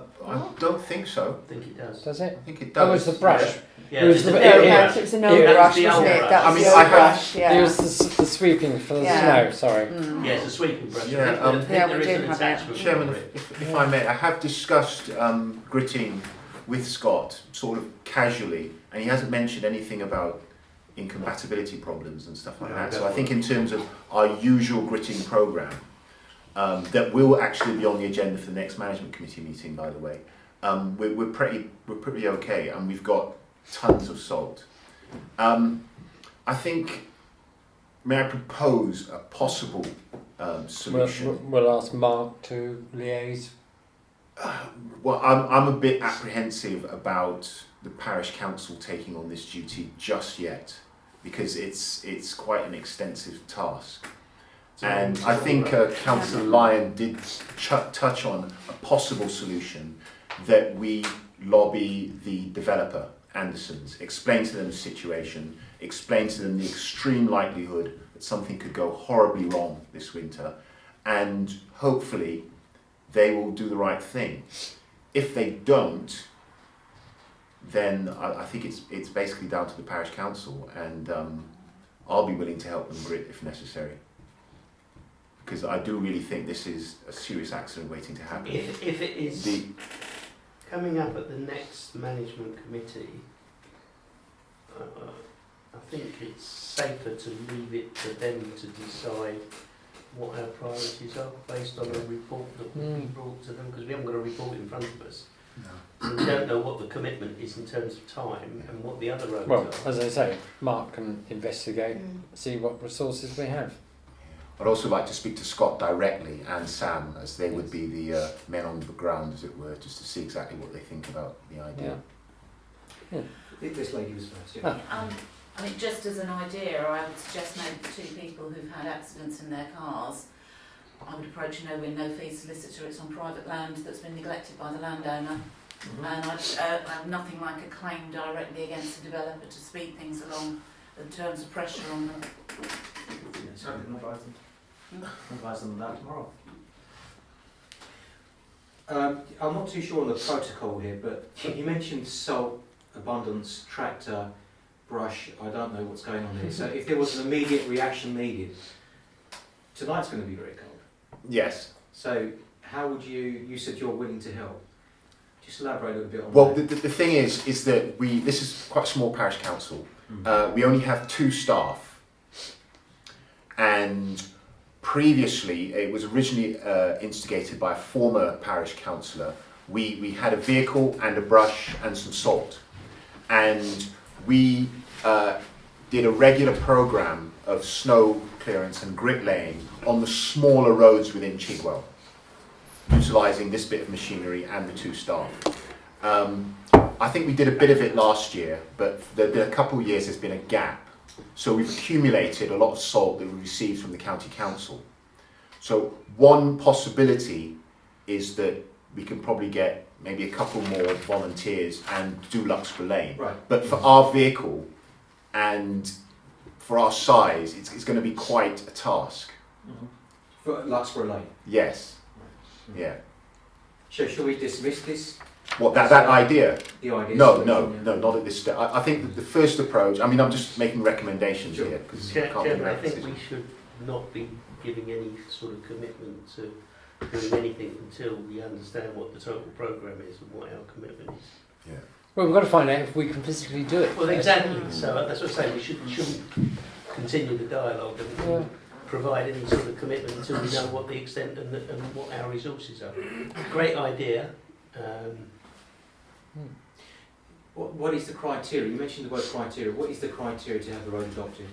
don't think so. I think it does. Does it? I think it does. Oh, it's the brush. Yeah, It was it's the- the- It was an old Yeah, brush, the old wasn't it? brush. That I was mean, the I old have- brush, yeah. It was the sweeping for the Yeah. snow, sorry. Yeah, it's a sweeping brush. Yeah, I think Yeah, there we is do an have it. attachment Chairman, for it. if I may, I have discussed gritting with Scott, sort of casually, and he hasn't mentioned anything about incompatibility problems and stuff like No, that. So I definitely. think in terms of our usual gritting programme, that will actually be on the agenda for the next management committee meeting, by the way. We're pretty okay, and we've got tons of salt. I think, may I propose a possible solution? We'll ask Mark to liaise. Well, I'm a bit apprehensive about the parish council taking on this duty just yet, because it's quite an extensive task. And I think Councillor Lyon did touch on a possible solution, that we lobby the developer, Andersons, explain to them the situation, explain to them the extreme likelihood that something could go horribly wrong this winter, and hopefully they will do the right thing. If they don't, then I think it's basically down to the parish council, and I'll be willing to help them grit if necessary, because I do really think this is a serious accident waiting to happen. If it is coming up at the next management committee, I think it's safer to leave it to them to decide what our priorities are based on the report that will be brought to them, because we haven't got a report in front of us. No. And we don't know what the commitment is in terms of time and what the other roads Well, are. as I say, Mark can investigate, see what resources we have. I'd also like to speak to Scott directly and Sam, as they would be the men on the ground, as it were, just to see exactly what they think about the idea. This lady was first, yeah. I mean, just as an idea, I would suggest maybe the two people who've had accidents in their cars, I would approach a no-win, no-fee solicitor. It's on private land that's been neglected by the landowner. And I'd have nothing like a claim directly against the developer to speed things along in terms of pressure on them. So I can advise them. Advise them of that tomorrow. I'm not too sure on the protocol here, but you mentioned salt, abundance, tractor, brush. I don't know what's going on here. So if there was an immediate reaction needed, tonight's going to be very cold. Yes. So how would you said you're willing to help. Just elaborate a little bit on Well, that. the thing is that this is quite a small parish council. We only have 2 staff, and previously, it was originally instigated by a former parish councillor. We had a vehicle and a brush and some salt, and we did a regular programme of snow clearance and grit laying on the smaller roads within Chigwell, utilising this bit of machinery and the 2 staff. I think we did a bit of it last year, but there have been a couple of years there's been a gap. So we've accumulated a lot of salt that we received from the county council. So one possibility is that we can probably get maybe a couple more volunteers and do Luxborough Lane. Right. But for our vehicle and for our size, it's going to be quite a task. Mhm. For Luxborough Lane. Yes. Yeah. So shall we dismiss this? What, that idea? The idea? No, not at this stage. I think that the first approach, I mean, I'm just making recommendations Sure. here, because I can't make Chairman, I that think decision. we should not be giving any sort of commitment to doing anything until we understand what the total programme is and what our commitment is. Well, we've got to find out if we can physically do it. Well, exactly. So that's what I'm saying. We shouldn't continue the dialogue and Yeah. provide any sort of commitment until we know what the extent and what our resources are. Great idea. What is the criteria? You mentioned the word criteria. What is the criteria to have the road adopted?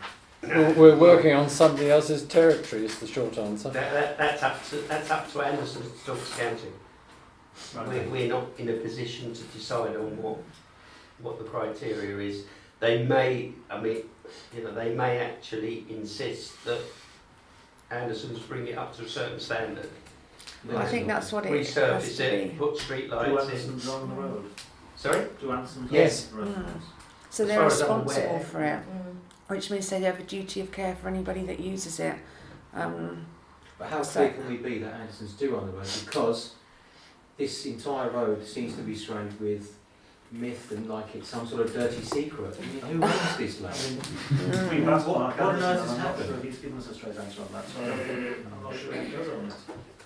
We're working on somebody else's territory, is the short answer. That's up to Anderson to talk to County. We're not in a position to decide on what the criteria is. They may, they may actually insist that Anderson's bring it up to a certain standard. I think that's what it has Resurface to it, be. put street Do lights in. Anderson's on the road? Sorry? Do Anderson's Yes. on the road? So As they're far as I'm responsible aware. for it, which means they have a duty of care for anybody that uses it. But how So- clear can we be that Andersons do on the road? Because this entire road seems to be surrounded with myth and like it's some sort of dirty secret. I mean, who owns this land? We've asked What- Mark what on Anderson, earth and has I'm not happened? sure he's given us a straight answer on that, so I'm not sure he does own it.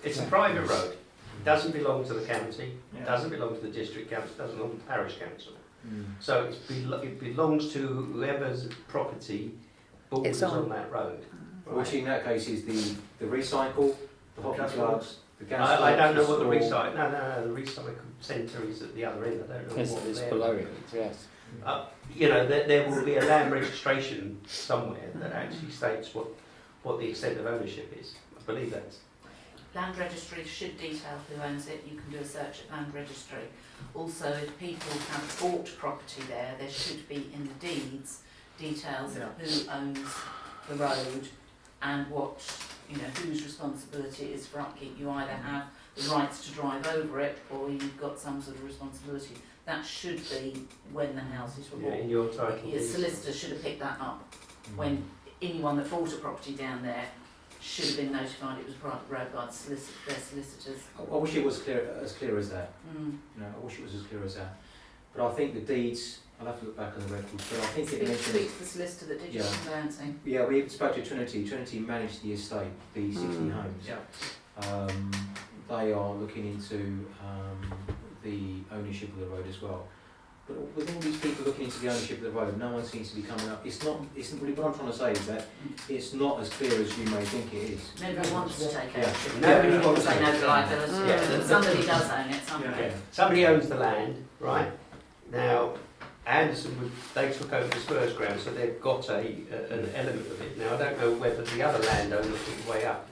It's a private road. It doesn't belong to the county. Yeah. It doesn't belong to the district council. It doesn't belong to the parish council. Mm. So it belongs to whoever's property borders It's on. on that road. Which in that case is the recycle, the hockey Gas clubs, the gas I don't know clubs, what the store. recycle. No, the recycle centre is at the other end. I don't know It's, what it's they're below doing. it, yes. There will be a land registration somewhere that actually states what the extent of ownership is. I believe that's. Land registry should detail who owns it. You can do a search at land registry. Also, if people have bought property there should be in the deeds details Yeah. of who owns the road and what, whose responsibility it is for upkeep. You either have the rights to drive over it or you've got some sort of responsibility. That should be when the houses were Yeah, bought. in your title Your deeds. solicitor should have picked that up when anyone that bought a property down there should have been notified it was a private road by their solicitors. I wish it was as clear as that. Mm. I wish it was as clear as that. But I think the deeds, I'll have to look back on the records, but I think it Speak mentions... to the solicitor that did your Yeah. conveyancing. Yeah, we spoke to Trinity. Trinity managed the estate, the 60 homes. Yeah. They are looking into the ownership of the road as well. But with all these people looking into the ownership of the road, no one seems to be coming up. It's really what I'm trying to say is that it's not as clear as you may think it is. Nobody wants to take Yeah. ownership. Nobody wants They to. know the liability. Yeah. Somebody does own it, somebody. Yeah. Somebody owns the land, right? Now, Anderson, they took over the Spurs ground, so they've got an element of it. Now, I don't know whether the other landowners on the way up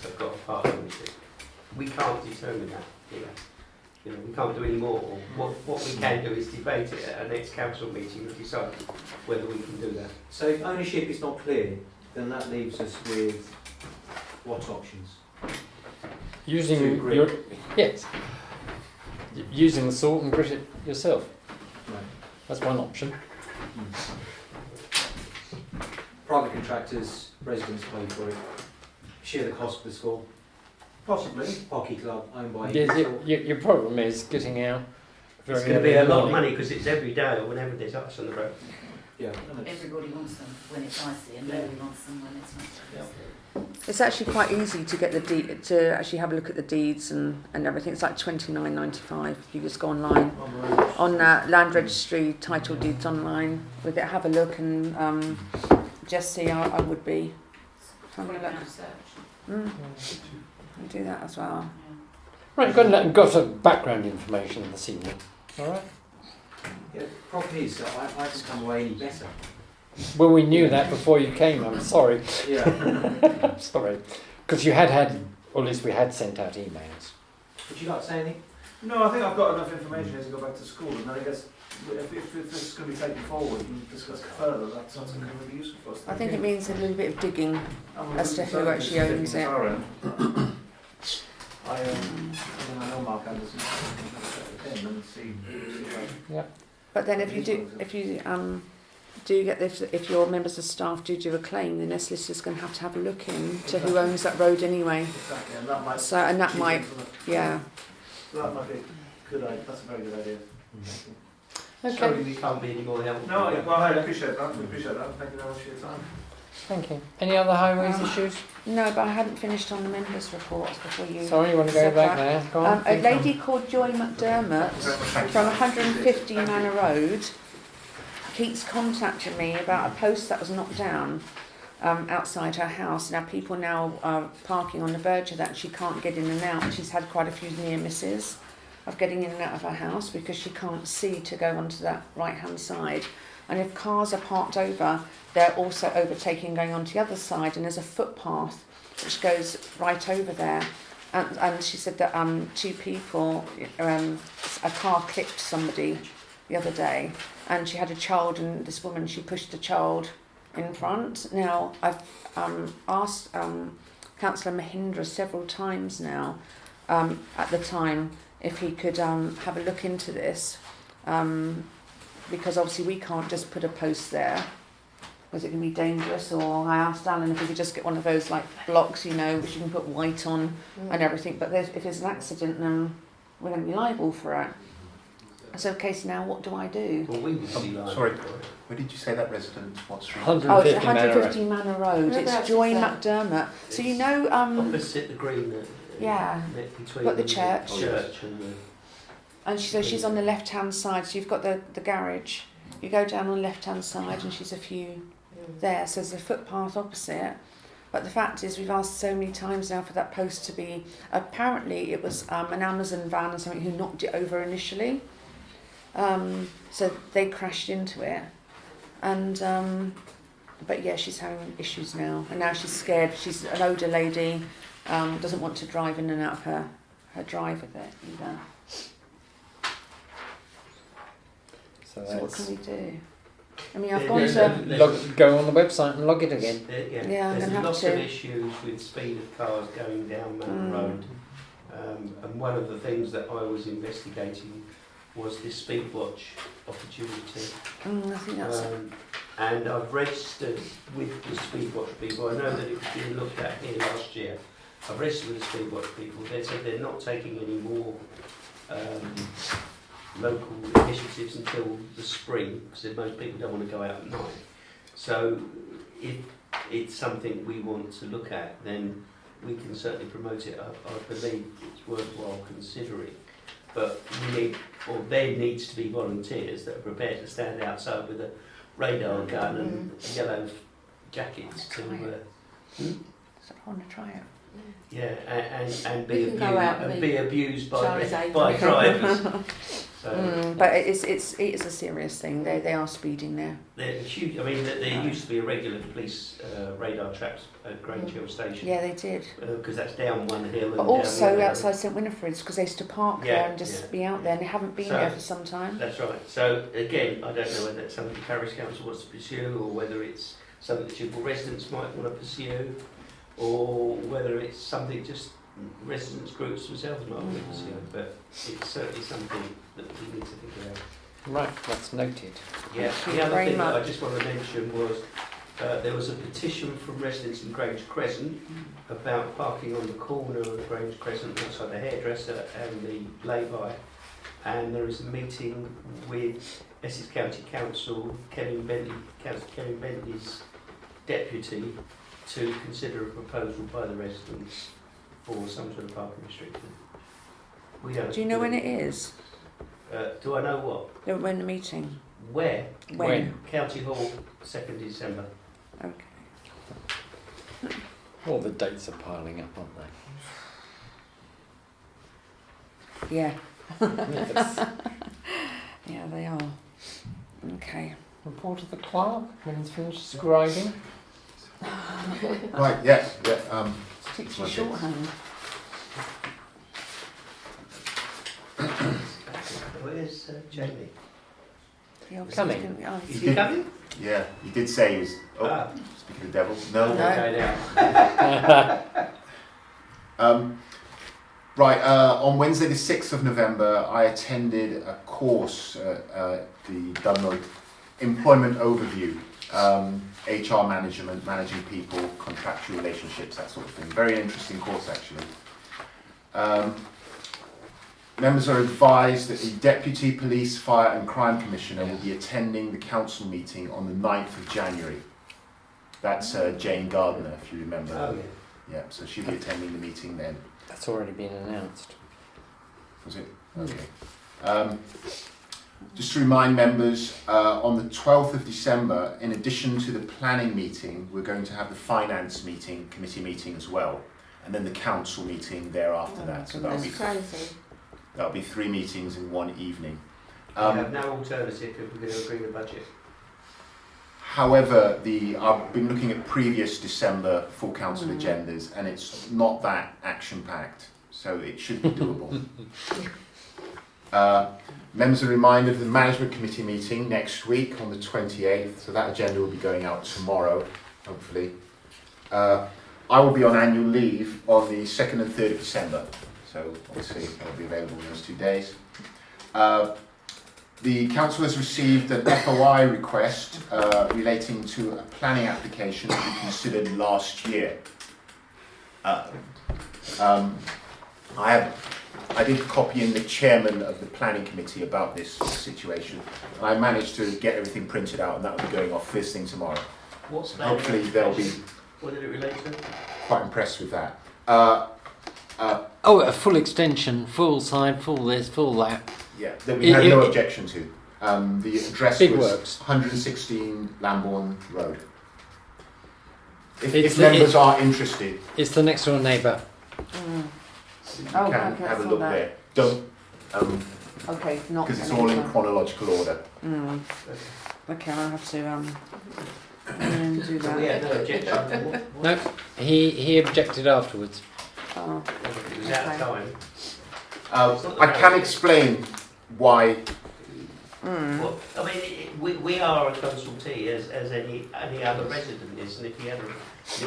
have got a part of it. We can't determine that here. We can't do any more. What we can do is debate it at our next council meeting and decide whether we can do that. So if ownership is not clear, then that leaves us with what options? Using To grit. using the salt and grit it yourself. Right. That's one option. Private contractors, residents pay for it. Share the cost of the school. Possibly. Hockey club owned by Your problem is getting out very It's going to be early a in the lot of morning. money because it's every day or whenever there's ice on the road. Yeah. And it's, Everybody wants them when it's icy and nobody wants them when it's not icy. It's actually quite easy to get to actually have a look at the deeds and everything. It's like £29.95. You just go online on the road. on land registry title deeds online with it. Have a look and just see. I would be having a Probably look. now search. We'll do that as well. Right, got some background information this evening. All right. Yeah, the problem is that I haven't come away any better. Well, we knew that before you came. I'm sorry. Yeah. Sorry, because you had, or at least we had sent out emails. Would you like to say anything? No, I think I've got enough information here to go back to school, and then I guess if this is going to be taken forward and discussed further, that's going to be really useful for us. I think it means a little bit of digging. And as to who certainly actually sticking owns at it. our end. I know Mark Anderson. Check with him and see where. But then if you do get this, if your members of staff do a claim, then their solicitor's going to have a look into who owns that road anyway. Exactly, and that might. So and that might, yeah. So that might be good. That's a very good idea. Sorry we can't be any more help. No, well, I appreciate that. We appreciate that. Thank you very much for your time. Thank you. Any other highways issues? No, but I hadn't finished on the members' reports before you. Sorry, you want to go said back that. there? Go on. A lady called Joy McDermott from 150 Manor Road keeps contacting me about a post that was knocked down outside her house. Now people now are parking on the verge of that. She can't get in and out. She's had quite a few near misses of getting in and out of her house because she can't see to go onto that right hand side. And if cars are parked over, they're also overtaking going onto the other side, and there's a footpath which goes right over there. And she said that two people, a car clipped somebody the other day, and she had a child, and this woman, she pushed the child in front. Now, I've asked Councillor Mahindra several times now, at the time, if he could have a look into this, because obviously we can't just put a post there. Was it going to be dangerous? Or I asked Alan if we could just get one of those like blocks, you know, which you can put white on and everything. But if there's an accident, then we're going to be liable for it. So, Casey, now what do I do? Well, we would be liable. Sorry. for it. Where did you say that resident? What street? 150 it's Manor Road. 150 Manor Road. It's Whereabouts Joy is that? McDermott. So you know, Opposite the green yeah, between got the church. church and the... and she's on the left-hand side. So you've got the garage. You go down on the left-hand side, and she's a few there. So there's a footpath opposite. But the fact is, we've asked so many times now for that post to be. Apparently, it was an Amazon van or something who knocked it over initially. So they crashed into it, and but yeah, she's having issues now, and now she's scared. She's an older lady, doesn't want to drive in and out of her drive with it either. So So what that's can we do? I mean, I've Yeah, gone yeah, to. go on the website and log it again. Yeah, I'm there's gonna have lots to. of issues with speed of cars going down Manor Road, and one of the things that I was investigating was this speed watch opportunity. I think that's. And I've registered with the speed watch people. I know that it was being looked at here last year. I've registered with the speed watch people. They said they're not taking any more local initiatives until the spring, because most people don't want to go out at night. So if it's something we want to look at, then we can certainly promote it. I believe it's worthwhile considering. But there needs to be volunteers that are prepared to stand outside with a radar gun and yellow jackets to, So I want to try it. and We can go out and be abused by Charlie's age. drivers. So But it is a serious thing. They are speeding there. they're huge. I mean, there used to be a regular police radar traps at Grange Hill Station. Yeah, they did. Because that's down one hill and But down also the other. outside St Winifred's, because they used to park Yeah, there and just yeah. be out there, and they haven't been So- there for some time. That's right. So again, I don't know whether it's something the parish council wants to pursue, or whether it's something that Chigwell residents might want to pursue, or whether it's something just residents groups themselves might want to pursue. But it's certainly something that we need to think about. Right, that's noted. Yeah. Thank you The other very thing that I much. just want to mention was there was a petition from residents in Grange Crescent about parking on the corner of the Grange Crescent outside the hairdresser and the lay-by. And there is a meeting with Essex County Council, Councillor Kevin Bentley's deputy, to consider a proposal by the residents for some sort of parking restriction. We don't. Do you know when it is? Do I know what? When the meeting? Where? When? County Hall, 2nd December. Okay. All the dates are piling up, aren't they? Yeah, Yes. yeah, they are. Okay. Report of the clerk when he's finished scribing. Right, yeah. Teach you shorthand. Where's Jamie? He obviously Coming. didn't realise. Is he coming? Yeah, you did say he was. Oh, Ah. speaking of the devil. No. No. Okay, now. Right, on Wednesday the 6th of November, I attended a course at the Dunmo Employment Overview, HR management, managing people, contractual relationships, that sort of thing. Very interesting course, actually. Members are advised that the Deputy Police, Fire and Crime Commissioner will be attending the council meeting on the 9th of January. That's Jane Gardner, if you remember. Oh, yeah. Yeah, so she'll be attending the meeting then. That's already been announced. Was it? Okay. Just to remind members, on the 12th of December, in addition to the planning meeting, we're going to have the finance meeting, committee meeting as well, and then the council meeting thereafter that. So that'll be 3 meetings in one evening. We have no alternative if we're going to agree the budget. However, I've been looking at previous December full council agendas, and it's not that action-packed, so it should be doable. Members are reminded of the management committee meeting next week on the 28th, so that agenda will be going out tomorrow, hopefully. I will be on annual leave on the 2nd and 3rd of December, so obviously I'll be available in those 2 days. The council has received an FOI request relating to a planning application that we considered last year. I did copy in the chairman of the planning committee about this situation, and I managed to get everything printed out, and that will be going off first thing tomorrow. What's So hopefully they'll be What did it relate to? quite impressed with that. Oh, a full extension, full side, full this, full that. Yeah, that we had no objection to. The address Big was works. 116 Lambourne Road. If It's members are interested, It's the next door neighbour. you Oh, can okay, have a I saw look that. there. Don't, Okay, not because it's the all next in one. chronological order. Okay, I'll have to do So we had that. no objection. No, he objected afterwards. Oh, It was out of time. I can explain why. Well, I mean, we are a consultee as any other resident is, and if he had an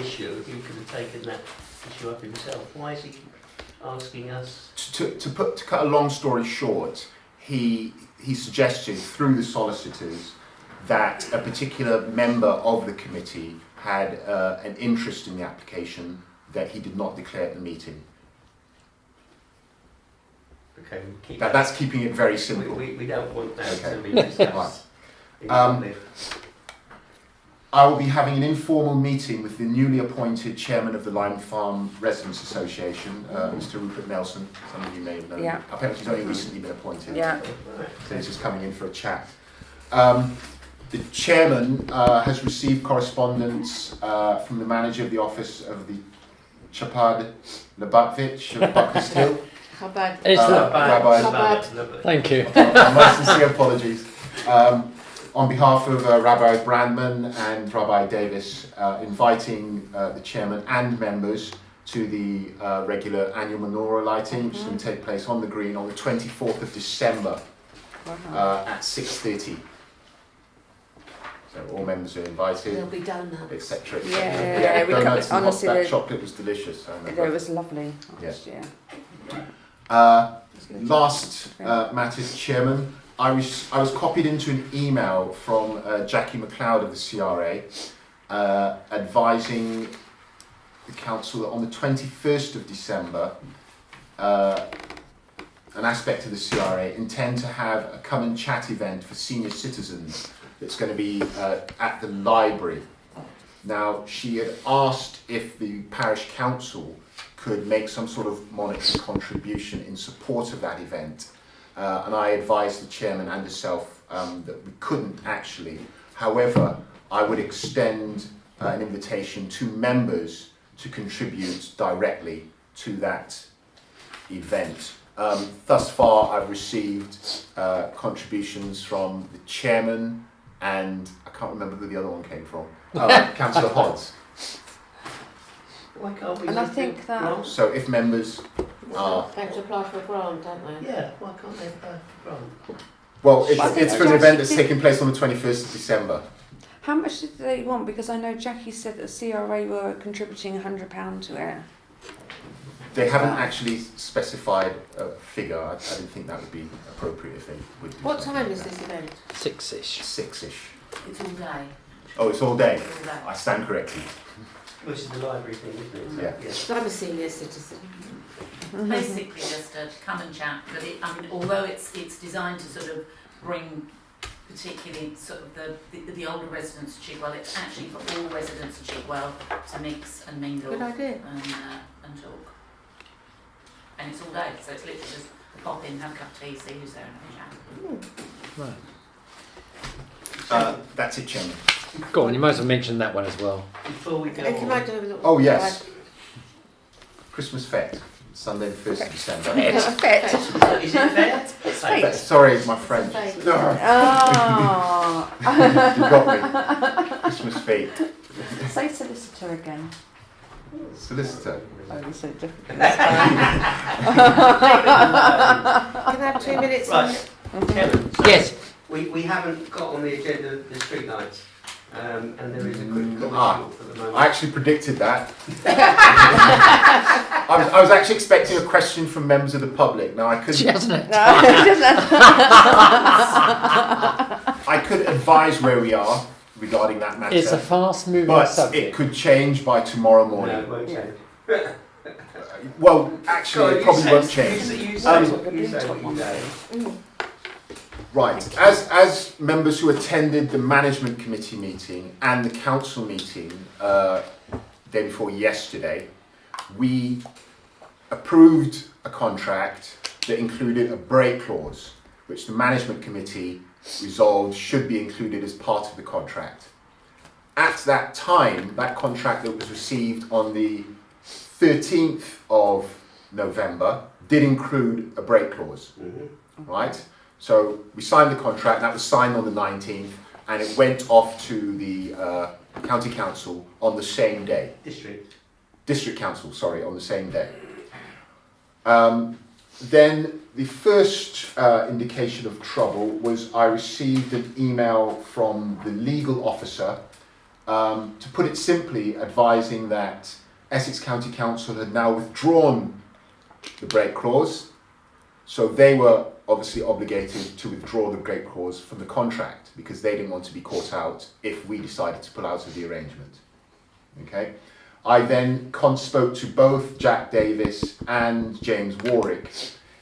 issue, he could have taken that issue up himself. Why is he asking us? To cut a long story short, he suggested through the solicitors that a particular member of the committee had an interest in the application that he did not declare at the meeting. Okay, we keep That's keeping it very simple. we don't want that Okay. to be discussed. in Um, public. I will be having an informal meeting with the newly appointed chairman of the Lime Farm Residents Association, Mr. Rupert Nelson. Some of you may have known. Yeah. Apparently he's only recently been appointed. yeah. Right. So he's just coming in for a chat. The chairman has received correspondence from the manager of the office of the Chapad Labatvich of Buckhurst Hill. How bad? It's Uh, Rabbi- Lovely. Thank you. My sincere apologies. On behalf of Rabbi Brandman and Rabbi Davis, inviting the chairman and members to the regular annual menorah lighting, which is going to take place on the green on the 24th of December at 6:30. So all members are invited, There'll be donuts. etc. Yeah, we donuts cut- and honestly, that the- chocolate was delicious. I It remember. was lovely Yeah. last year. Last matters, Chairman, I was copied into an email from Jackie McLeod of the CRA advising the council that on the 21st of December an aspect of the CRA intend to have a come and chat event for senior citizens that's going to be at the library. Now, she had asked if the parish council could make some sort of monetary contribution in support of that event. And I advised the chairman and herself that we couldn't actually. However, I would extend an invitation to members to contribute directly to that event. Thus far, I've received contributions from the chairman and I can't remember who the other one came from. Councillor Hodds. Why can't we? And I look think at that- grants? So if members are, They have to apply for a grant, don't they? Yeah, why can't they apply for grant? well, I think it's for an Jackie event that's did- taking place on the 21st of December. How much did they want? Because I know Jackie said that CRA were contributing £100 to it. They haven't actually specified a figure. I didn't think that would be appropriate if they would do What something time like is that. this event? 6-ish. 6-ish. It's all day. Oh, it's all day. It's all day. I stand corrected. Which is the library thing, isn't it? Yeah. Because I'm a senior citizen. Basically just to come and chat, but although it's designed to sort of bring particularly sort of the older residents of Chigwell, it's actually for all residents of Chigwell to mix and mingle Good idea. and talk. And it's all day, so it's literally just pop in, have a cup of tea, see who's there and have a chat. Right. That's it, Chairman. Go on, you might as well mention that one as well. Before we go And can on, I do a little... Oh, yes. Christmas Fete, Sunday the 1st of December. Fete. is it fair? It's fate. Sorry, it's my French. Fete. No, Oh. you got me. Christmas Fete. Say solicitor again. Solicitor. Oh, you said different. Can I have 2 minutes? Right. Kevin, so Yes. we haven't got on the agenda the street lights, and there is a quick comment Ah. for the moment. I actually predicted that. I was actually expecting a question from members of the public. Now, I She couldn't, hasn't it? I couldn't advise where we are regarding that matter. It's a fast-moving But it subject. could change by tomorrow No, morning. it won't change. Well, actually, it probably won't change. You say what you say. Right, as members who attended the management committee meeting and the council meeting day before yesterday, we approved a contract that included a break clause, which the management committee resolved should be included as part of the contract. At that time, that contract that was received on the 13th of November did include a break clause, right? So we signed the contract, that was signed on the 19th, and it went off to the county council on the same day. District council, sorry, on the same day. Then the first indication of trouble was I received an email from the legal officer, to put it simply, advising that Essex County Council had now withdrawn the break clause, so they were obviously obligated to withdraw the break clause from the contract because they didn't want to be caught out if we decided to pull out of the arrangement. Okay. I then spoke to both Jack Davis and James Warwick,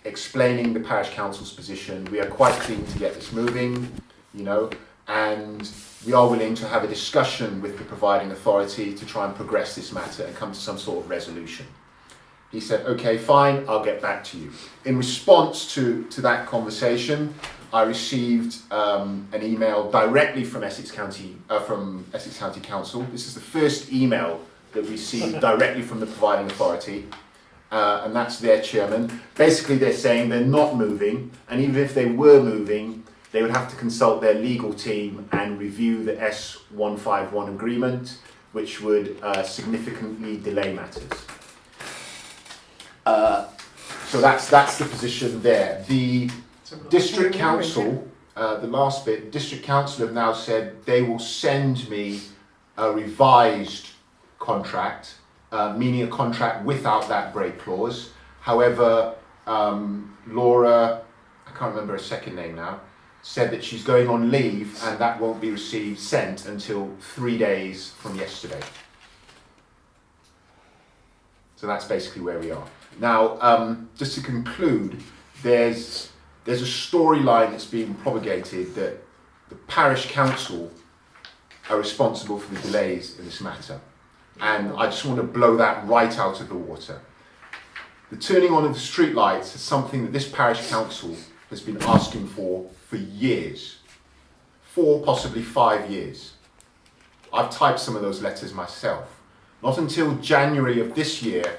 explaining the parish council's position. We are quite keen to get this moving, you know, and we are willing to have a discussion with the providing authority to try and progress this matter and come to some sort of resolution. He said, okay, fine, I'll get back to you. In response to that conversation, I received an email directly from Essex County Council. This is the first email that we received directly from the providing authority, and that's their chairman. Basically, they're saying they're not moving, and even if they were moving, they would have to consult their legal team and review the S151 agreement, which would significantly delay matters. So that's the position there. The district council, the last bit, district council have now said they will send me a revised contract, meaning a contract without that break clause. However, Laura, I can't remember her second name now, said that she's going on leave and that won't be sent until 3 days from yesterday. So that's basically where we are. Now, just to conclude, there's a storyline that's being propagated that the parish council are responsible for the delays in this matter. And I just want to blow that right out of the water. The turning on of the streetlights is something that this parish council has been asking for years. 4, possibly 5 years. I've typed some of those letters myself. Not until January of this year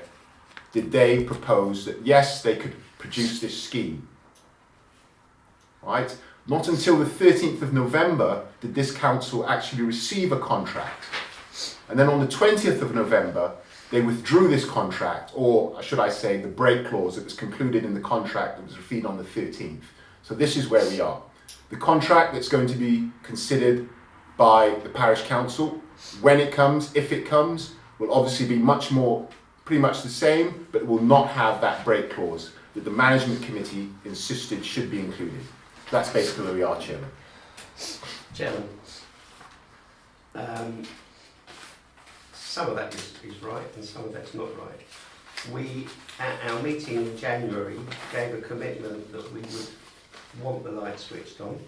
did they propose that yes, they could produce this scheme. Right? Not until the 13th of November did this council actually receive a contract. And then on the 20th of November, they withdrew this contract, or should I say the break clause that was concluded in the contract that was received on the 13th. So this is where we are. The contract that's going to be considered by the parish council, when it comes, if it comes, will obviously be pretty much the same, but it will not have that break clause that the management committee insisted should be included. That's basically where we are, Chairman. Chairman, some of that is right and some of that's not right. We, at our meeting in January, gave a commitment that we would want the lights switched on,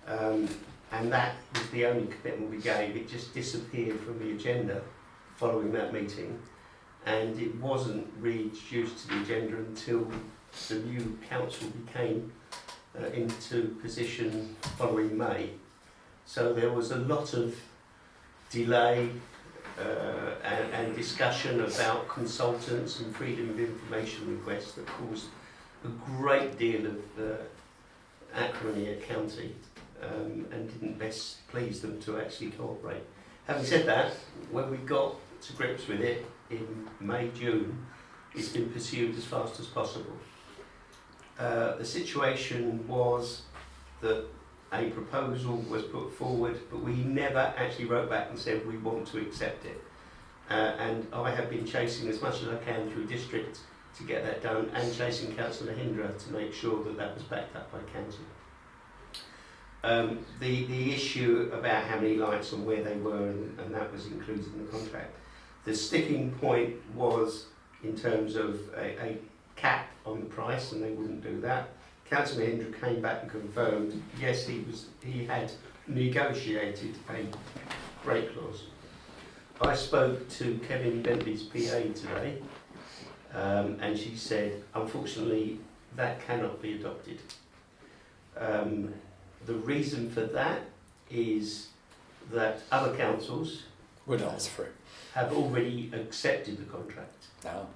and that was the only commitment we gave. It just disappeared from the agenda following that meeting, and it wasn't reintroduced to the agenda until the new council became into position following May. So there was a lot of delay and discussion about consultants and freedom of information requests that caused a great deal of acrimony at county and didn't best please them to actually cooperate. Having said that, when we got to grips with it in May, June, it's been pursued as fast as possible. The situation was that a proposal was put forward, but we never actually wrote back and said we want to accept it. And I have been chasing as much as I can through district to get that done, and chasing Councillor Hindra to make sure that that was backed up by council. The issue about how many lights and where they were, and that was included in the contract. The sticking point was in terms of a cap on the price, and they wouldn't do that. Councillor Hindra came back and confirmed, yes, he had negotiated a break clause. I spoke to Kevin Bentley's PA today, and she said, unfortunately, that cannot be adopted. The reason for that is that other councils Would ask for it. have already accepted the contract. No.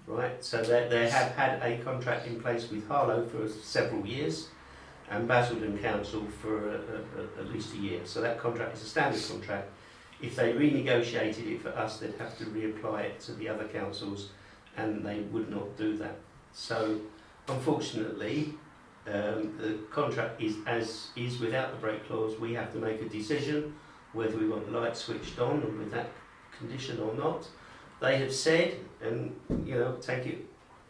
Right, so they have had a contract in place with Harlow for several years, and Basildon Council for at least a year. So that contract is a standard contract. If they renegotiated it for us, they'd have to reapply it to the other councils, and they would not do that. So, unfortunately, the contract is as is without the break clause. We have to make a decision whether we want the lights switched on and with that condition or not. They have said, and take it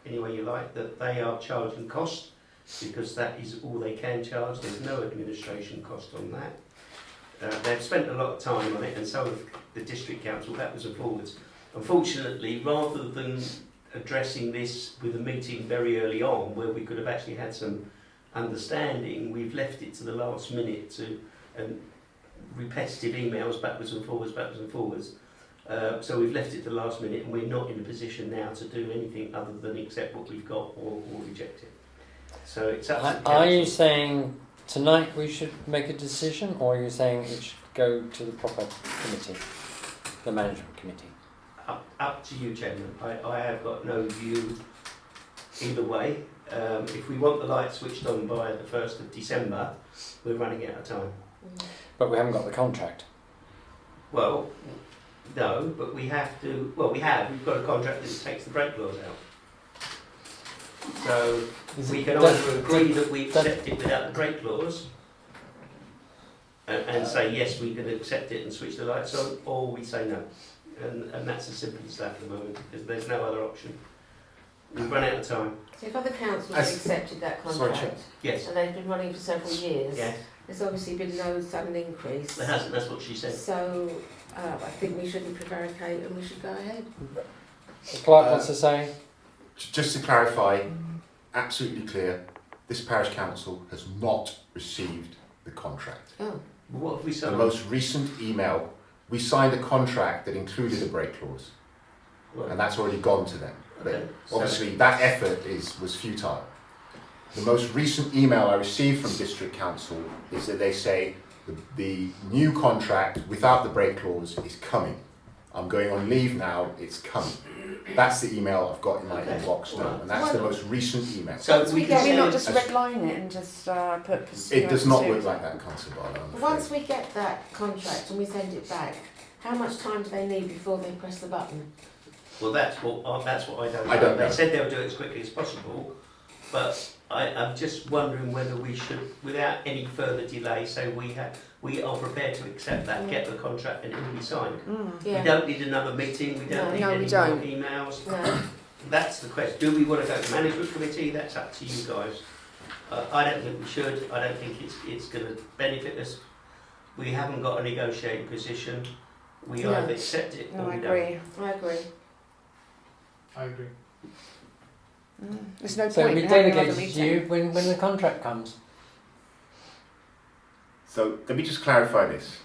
any way you like, that they are charging cost because that is all they can charge. There's no administration cost on that. They've spent a lot of time on it, and so have the district council, backwards and forwards. Unfortunately, rather than addressing this with a meeting very early on, where we could have actually had some understanding, we've left it to the last minute to repetitive emails backwards and forwards. So we've left it to the last minute, and we're not in a position now to do anything other than accept what we've got or reject it. So it's up to the council. Are you saying tonight we should make a decision, or are you saying it should go to the proper committee, the management committee? Up to you, Chairman. I have got no view either way. If we want the lights switched on by the 1st of December, we're running out of time. But we haven't got the contract. Well, no, but we have to. Well, we've got a contract that takes the break clause out. So we can either agree that we accept it without the break clause and say yes, we can accept it and switch the lights on, or we say no. And that's as simple as that at the moment, because there's no other option. We've run out of time. So if other councils have accepted that contract, Yes. and they've been running for several years, Yes. there's obviously been no sudden increase. There hasn't. That's what she said. So I think we shouldn't prevaricate and we should go ahead. The clerk wants to say. Just to clarify, absolutely clear, this parish council has not received the contract. Oh. What have we The signed? most recent email, we signed a contract that included a break clause, Well, and that's already gone to them. But okay. obviously that effort was futile. The most recent email I received from district council is that they say the new contract without the break clause is coming. I'm going on leave now, it's coming. That's the email I've got in my Okay. inbox now, and that's the most recent email. So Once we we can get- Can we say not just redline it and just put... It does not work like that, Councillor Barlow, I'm afraid. Once we get that contract and we send it back, how much time do they need before they press the button? Well, that's what I don't know. I don't know. They said they'll do it as quickly as possible, but I'm just wondering whether we should, without any further delay, say we are prepared to accept that, get the contract, and it will be signed. We Yeah. don't need another meeting. We don't need No, we any don't. more emails. No. That's the question. Do we want to go to management committee? That's up to you guys. I don't think we should. I don't think it's going to benefit us. We haven't got a negotiating position. We No. either accept it No, or I we agree. I agree. I agree. There's no So point we in having another delegate to meeting. you when the contract comes. So let me just clarify this.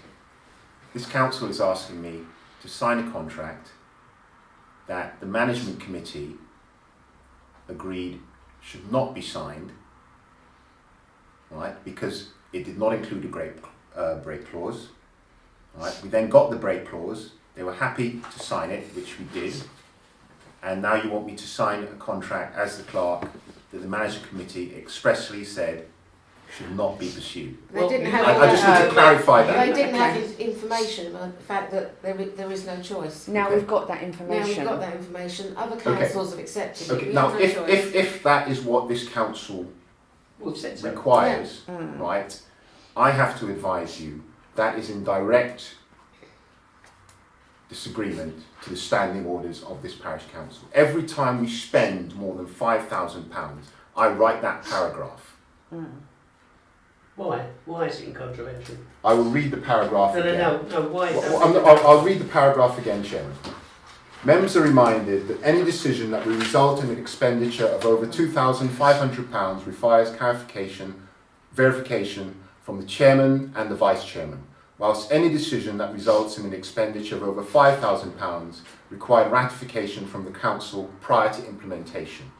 This council is asking me to sign a contract that the management committee agreed should not be signed, right? Because it did not include a break clause. Right? We then got the break clause. They were happy to sign it, which we did. And now you want me to sign a contract as the clerk that the management committee expressly said should not be pursued. They Well, didn't have. I just need to clarify that. They didn't have Okay. information about the fact that there is no choice. Now Okay. we've got that Now information. we've got that information. Other Okay. councils have accepted it. Okay, We now have no choice. if that is what this council We've said so. requires, Mm. right, I have to advise you that is in direct disagreement to the standing orders of this parish council. Every time we spend more than £5,000, I write that paragraph. Why? Why is it in contravention? I will read the paragraph again. No. Why? I'll read the paragraph again, Chairman. Members are reminded that any decision that will result in an expenditure of over £2,500 requires verification from the Chairman and the Vice Chairman, whilst any decision that results in an expenditure of over £5,000 requires ratification from the Council prior to implementation.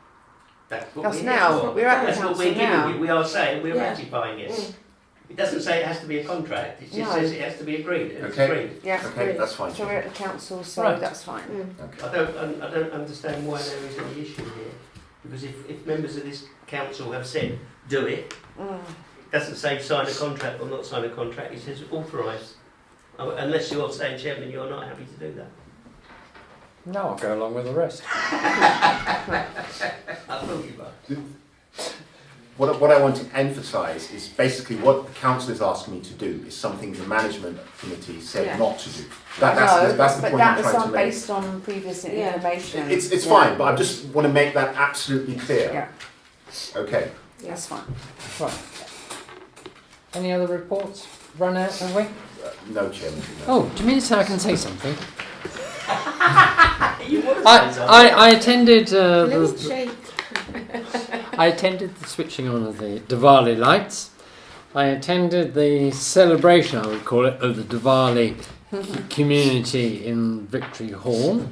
That's what That's we're now. here for. We're at the That's what we're council giving now. you. We are saying we're Yeah. ratifying it. Mm. It doesn't say it has to be a contract. It just No. says it has to be agreed. And it's Okay. agreed. Yeah. Okay, that's fine. So we're at the council, so Right. that's fine. Mm. Okay. I don't understand why there is any issue here. Because if members of this council have said do it, it doesn't say sign a contract or not sign a contract. It says authorised. Unless you're saying, Chairman, you're not happy to do that. No, I'll go along with the rest. I thought you were. What I want to emphasise is basically what the council is asking me to do is something the management committee said Yeah. not to do. No, That's the but point that I'm was trying to on make. based on previous Yeah. information. It's Yeah. fine, but I just want to make that absolutely clear. Yeah, Okay. that's fine. Right. Any other reports? Run out, have we? No, Chairman. No. Oh, do you mean to say I can say something? You want to say something? I attended Please shake. I attended the switching on of the Diwali lights. I attended the celebration, I would call it, of the Diwali community in Victory Hall.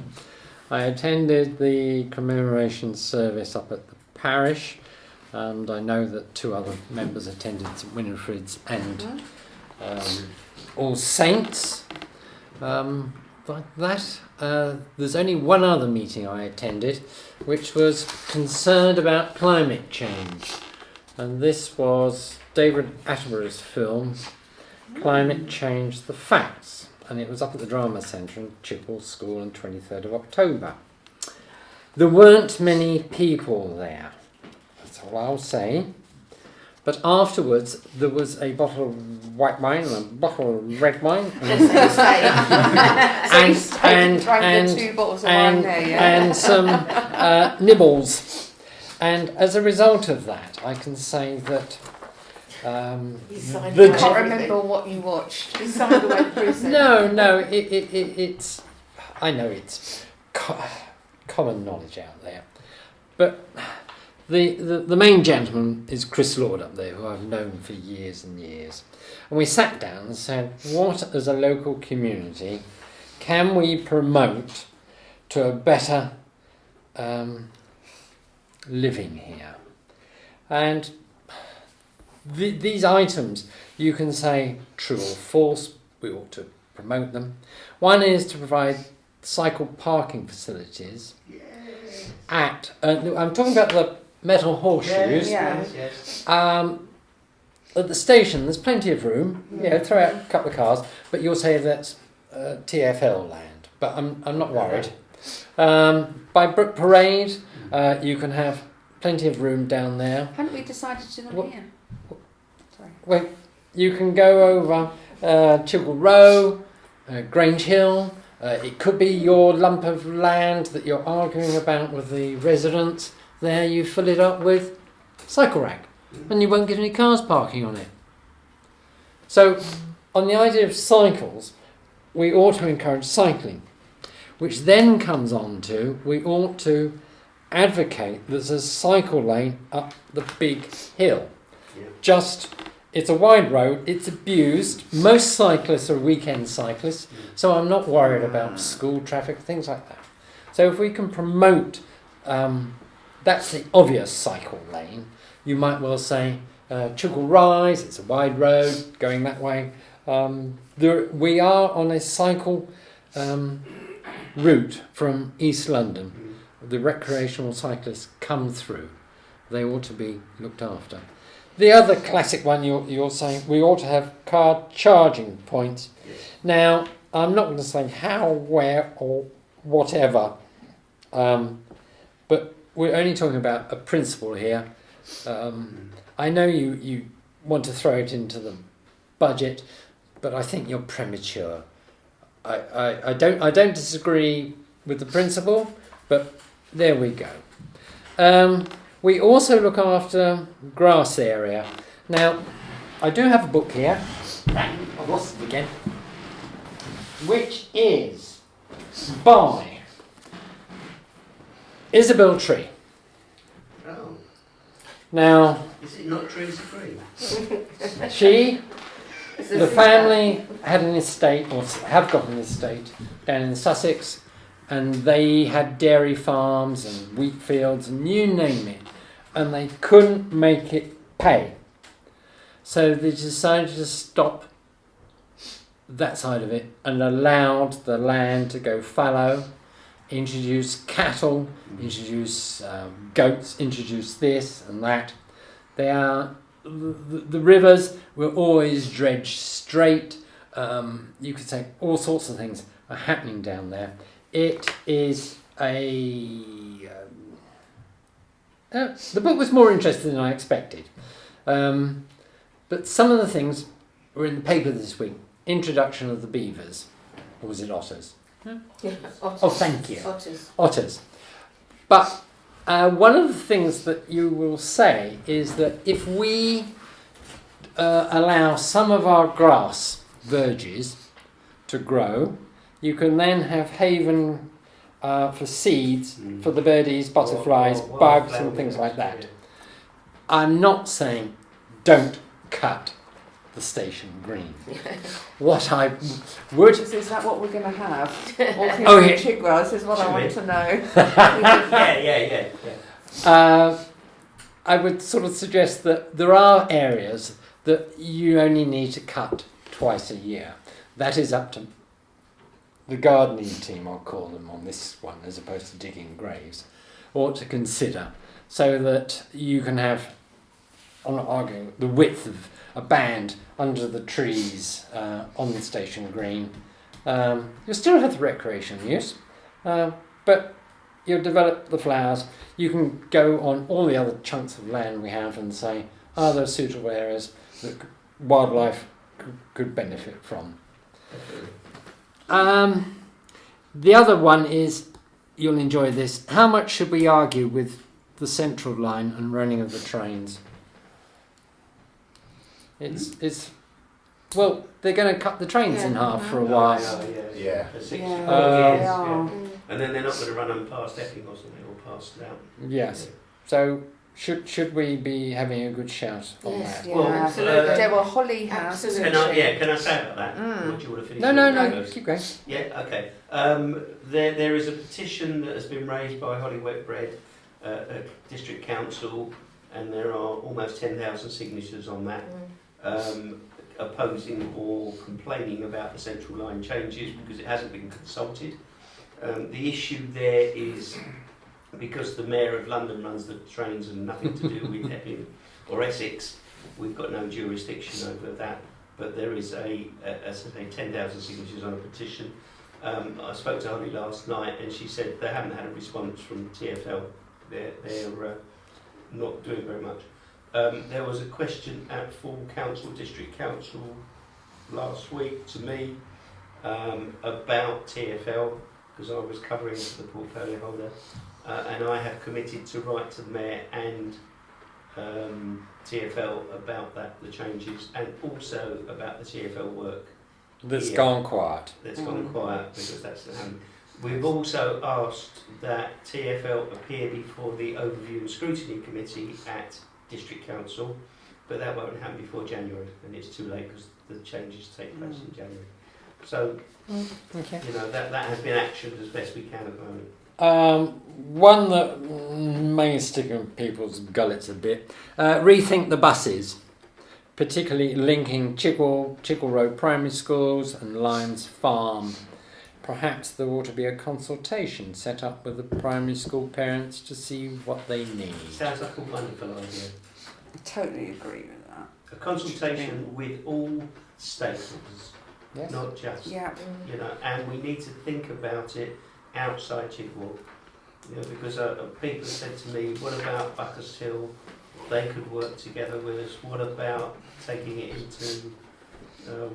I attended the commemoration service up at the parish, and I know that 2 other members attended St Winifred's and All Saints. Like that, there's only one other meeting I attended, which was concerned about climate change, and this was David Attenborough's film Climate Change the Facts, and it was up at the Drama Centre in Chigwell School on 23rd of October. There weren't many people there, that's all I'll say. But afterwards, there was a bottle of white wine and a bottle of red wine, and 2 bottles of wine there, yeah. and some nibbles. And as a result of that, I can say that You signed The away I can't everything. remember what you watched. You signed away the process. no, it's I know it's common knowledge out there, but the main gentleman is Chris Lord up there, who I've known for years and years, and we sat down and said, what as a local community can we promote to a better living here? And these items, you can say true or false, we ought to promote them. One is to provide cycle parking facilities at, I'm talking about the metal horseshoes. Yeah. Yes. At the station, there's plenty of room. Throw out a couple of cars, but you'll say that's TfL land. But I'm not worried. By Brook Parade, you can have plenty of room down there. Hadn't we decided to do them here? Sorry. Well, you can go over Chigwell Row, Grange Hill. It could be your lump of land that you're arguing about with the residents. There, you fill it up with cycle rack, and you won't get any cars parking on it. So, on the idea of cycles, we ought to encourage cycling, which then comes on to we ought to advocate there's a cycle lane up the big hill. Yeah. It's a wide road, it's abused. Most cyclists are weekend cyclists, so I'm not worried about school traffic, things like that. So if we can promote, that's the obvious cycle lane. You might well say Chigwell Rise, it's a wide road going that way. We are on a cycle route from East London. The recreational cyclists come through. They ought to be looked after. The other classic one you're saying, we ought to have car charging points. Yes. Now, I'm not going to say how, where, or whatever, but we're only talking about a principle here. I know you want to throw it into the budget, but I think you're premature. I don't disagree with the principle, but there we go. We also look after grass area. Now, I do have a book here. I've lost it again. Which is by Isabel Tree. Oh. Now, Is it not trees free? the family had an estate, or have got an estate, down in Sussex, and they had dairy farms and wheat fields and you name it, and they couldn't make it pay. So they decided to stop that side of it and allowed the land to go fallow, introduce cattle, introduce goats, introduce this and that. The rivers were always dredged straight. You could say all sorts of things are happening down there. It is the book was more interesting than I expected. But some of the things were in the paper this week. Introduction of the beavers. Or was it otters? Yeah, otters. Oh, thank you. Otters. Otters. But one of the things that you will say is that if we allow some of our grass verges to grow, you can then have haven for seeds for the birdies, butterflies, bugs and things like that. I'm not saying don't cut the station green. What I would... Is that what we're going to have? Oh, yeah. Chigwell, this is what I want to know. Yeah. I would sort of suggest that there are areas that you only need to cut twice a year. That is up to the gardening team, I'll call them on this one, as opposed to digging graves, ought to consider, so that you can have, I'm not arguing, the width of a band under the trees on the station green. You'll still have the recreational use, but you'll develop the flowers. You can go on all the other chunks of land we have and say, are there suitable areas that wildlife could benefit from? The other one is, you'll enjoy this, how much should we argue with the central line and running of the trains? It's well, they're going to cut the trains in half for a while. Yeah. For 60 Yeah, years, they are. And then they're not going to run them past Epping or something, or past out. Yes. So should we be having a good shout on Yes, that? Yeah, Well, absolutely. There were Holly House. Absolutely. Can I say about that? Mm. Or do you want to finish? No, keep going. Yeah, okay. There is a petition that has been raised by Holly Wetbread at District Council, and there are almost 10,000 signatures on that, opposing or complaining about the central line changes because it hasn't been consulted. The issue there is because the Mayor of London runs the trains and nothing to do with Epping or Essex, we've got no jurisdiction over that. But there is as I say, 10,000 signatures on a petition. I spoke to Holly last night and she said they haven't had a response from TfL. They're not doing very much. There was a question at full council, district council last week to me about TfL because I was covering for the portfolio holder and I have committed to write to the Mayor and TfL about the changes and also about the TfL work. That's gone quiet. That's gone quiet because that's we've also asked that TfL appear before the Overview and Scrutiny Committee at District Council, but that won't happen before January, and it's too late because the changes take place in January. So, Okay. you know, that has been actioned as best we can at the moment. One that may stick in people's gullets a bit. Rethink the buses, particularly linking Chigwell Road Primary Schools and Limes Farm. Perhaps there ought to be a consultation set up with the primary school parents to see what they need. Sounds like a wonderful idea. I totally agree with that. A consultation with all stakeholders, Yes. not just, Yeah. you know, and we need to think about it outside Chigwell. You know, because people said to me, what about Buckhurst Hill? They could work together with us. What about taking it into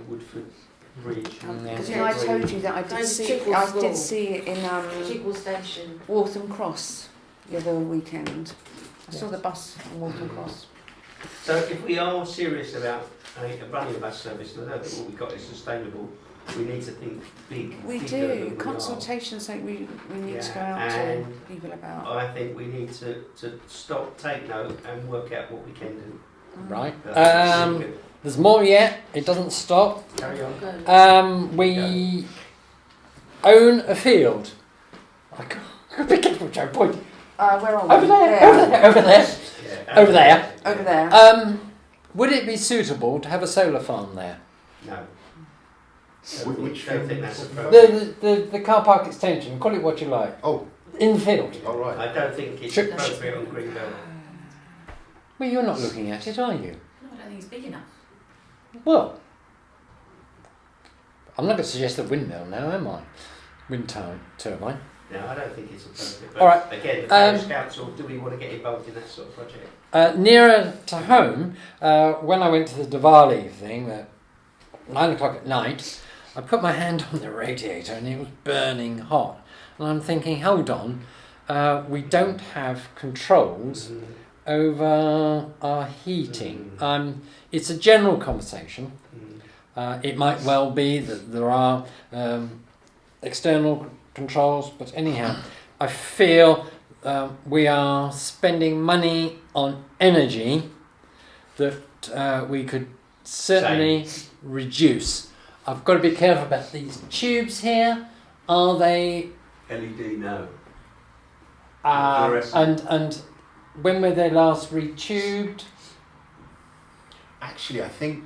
Woodford Bridge? Because I told you that I did see it in Chigwell Station. Waltham Cross the other weekend. I saw the bus on Waltham Cross. So if we are serious about running a bus service, and I don't think what we've got is sustainable, we need to think big. We bigger do. than we Consultations something we need to go out to people about. I think we need to stop, take note and work out what we can do. Right. That's really good. There's more yet. It doesn't stop. Carry on. We own a field. I can't be careful, Joe. Point. Where are we? Over there. Over there. Yeah, Over there. Over there. Would it be suitable to have a solar farm there? No. Which I don't think that's appropriate. The car park extension. Call it what you like. Oh, In the field. all right. I don't think it's Should- appropriate on Greenbelt. Well, you're not looking at it, are you? No, I don't think it's big enough. Well, I'm not going to suggest a windmill now, am I? Wind turbine. No, I don't think it's appropriate. But All right. again, the parish council, do we want to get involved in that sort of project? Nearer to home, when I went to the Diwali thing at 9 o'clock at night, I put my hand on the radiator and it was burning hot. And I'm thinking, hold on, we don't have controls over our heating. It's a general conversation. It might well be that there are external controls, but anyhow, I feel we are spending money on energy that we could certainly reduce. I've got to be careful about these tubes here. Are they? LED, no. And when were they last retubed? Actually, I think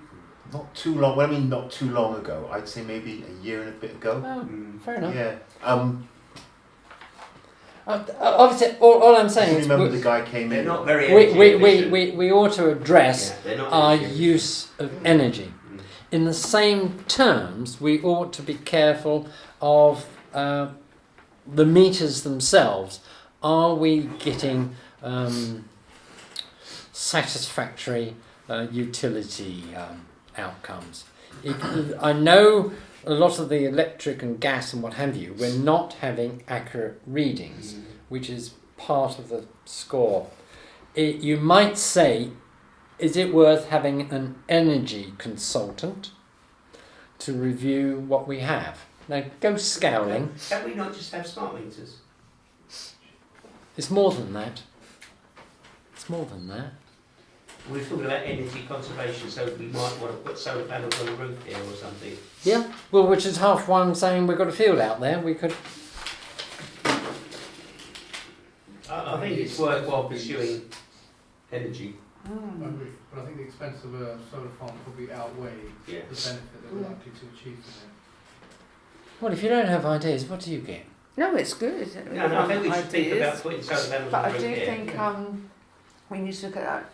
not too long. Well, I mean, not too long ago. I'd say maybe a year and a bit ago. Oh, fair enough. Yeah. Obviously, all I'm I saying is remember the guy came They're in. not very energy efficient. we ought to address They're not our energy efficient. use of energy. In the same terms, we ought to be careful of the meters themselves. Are we getting satisfactory utility outcomes? I know a lot of the electric and gas and what have you, we're not having accurate readings, which is part of the score. You might say, is it worth having an energy consultant to review what we have? Now, go scowling. Can we not just have smart meters? It's more than that. It's more than that. We're talking about energy conservation, so we might want to put solar panels on the roof here or something. Yeah, well, which is half why I'm saying we've got a field out there. We could. I think it's worthwhile pursuing energy. I agree, but I think the expense of a solar farm probably outweigh Yeah. the benefit that we're likely to achieve from it. Well, if you don't have ideas, what do you get? No, it's good. No, I think we should think about putting solar panels But on I the roof do here. think we need to look at that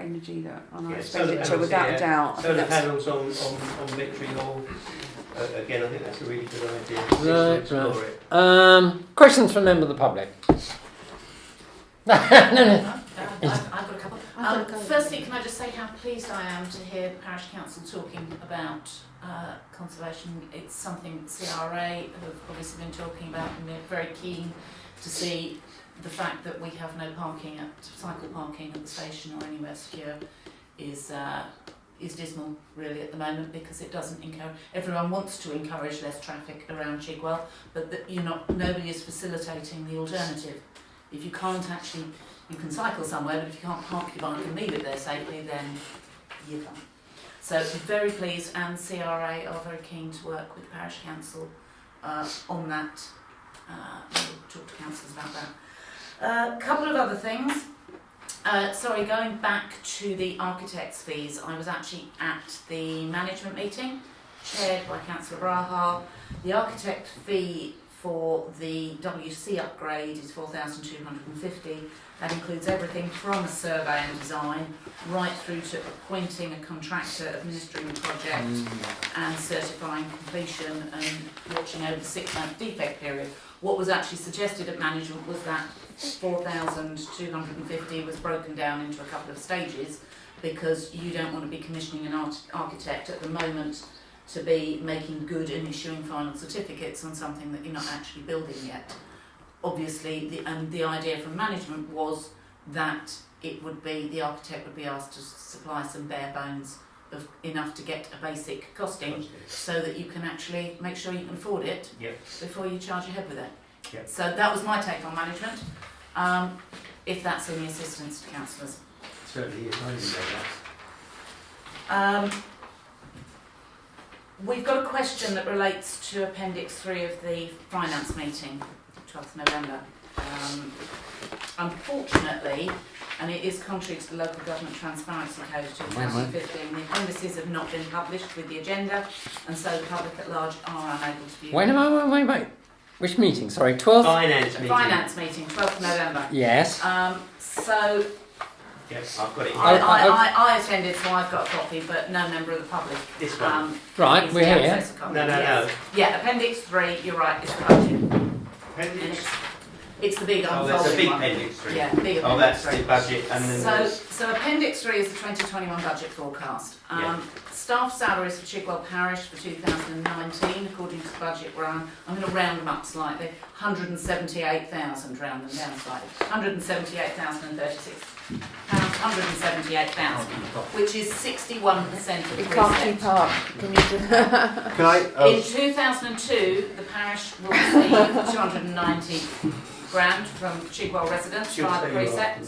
energy that on our Yeah, solar expenditure panels without here, a doubt. I think Solar that's- panels on Victory Hall. Again, I think that's a really good idea. Right, Explore it. Questions from members of the public? No. I've got a couple. Firstly, can I just say how pleased I am to hear the Parish Council talking about conservation. It's something that CRA have obviously been talking about, and they're very keen to see the fact that we have no cycle parking at the station or anywhere secure is dismal really at the moment, because it doesn't encourage. Everyone wants to encourage less traffic around Chigwell, but nobody is facilitating the alternative. If you can't actually, you can cycle somewhere, but if you can't park your bike and leave it there safely, then you can't. So very pleased, and CRA are very keen to work with the Parish Council on that. We'll talk to councillors about that. A couple of other things. Going back to the architect's fees, I was actually at the management meeting, chaired by Councillor Braha. The architect fee for the WC upgrade is $4,250. That includes everything from a survey and design right through to appointing a contractor, administering the project and certifying completion and watching over the 6-month defect period. What was actually suggested at management was that $4,250 was broken down into a couple of stages, because you don't want to be commissioning an architect at the moment to be making good and issuing final certificates on something that you're not actually building yet. Obviously, the idea from management was that the architect would be asked to supply some bare bones of enough to get a basic costing, so that you can actually make sure you can afford it before you charge ahead with it. Yep. So that was my take on management. If that's any assistance to councillors. Certainly is. I didn't know that. We've got a question that relates to Appendix 3 of the finance meeting, 12th November. Unfortunately, and it is contrary to the Local Government Transparency Code 2015, the appendices have not been published with the agenda, and so the public at large are unable to view Wait. Which meeting? Sorry, 12th? Finance meeting, 12th November. Yes. Yes, I've got it. I attended, so I've got a copy, but no member of the public. This one. Right, needs we're to here. access a copy. No. Yeah, Appendix 3, you're right, it's the budget. Appendix. It's the big Oh, unfolding that's a big one. appendix 3. Yeah, big Oh, Appendix that's 3. the budget, and then So Appendix 3 is the 2021 budget forecast. Yeah. Staff salaries for Chigwell Parish for 2019, according to the budget run, I'm going to round them up slightly, 178,000, round them down slightly, 178,036 pounds, 178,000, which is 61% of the You can't preset. keep up. Can you do Can I? In 2002, the parish will receive 290 grand from Chigwell residents via the precept,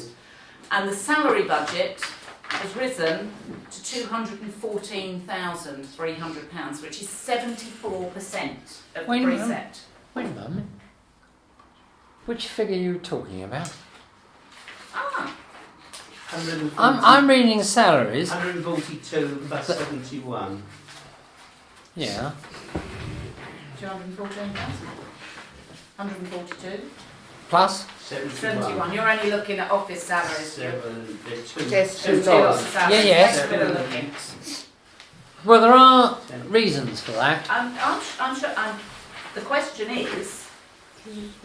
and the salary budget has risen to £214,300, which is 74% of the Wait a minute. precept. Wait a moment. Which figure are you talking about? Ah, 140, I'm reading salaries. 142 plus 71. Yeah. 214,000. 142. Plus? 71. You're only looking at office salaries. There's two. Just There's two two lots. lots of salaries. Yeah, yes. Next bit of looking. Well, there are reasons for that. I'm sure. The question is,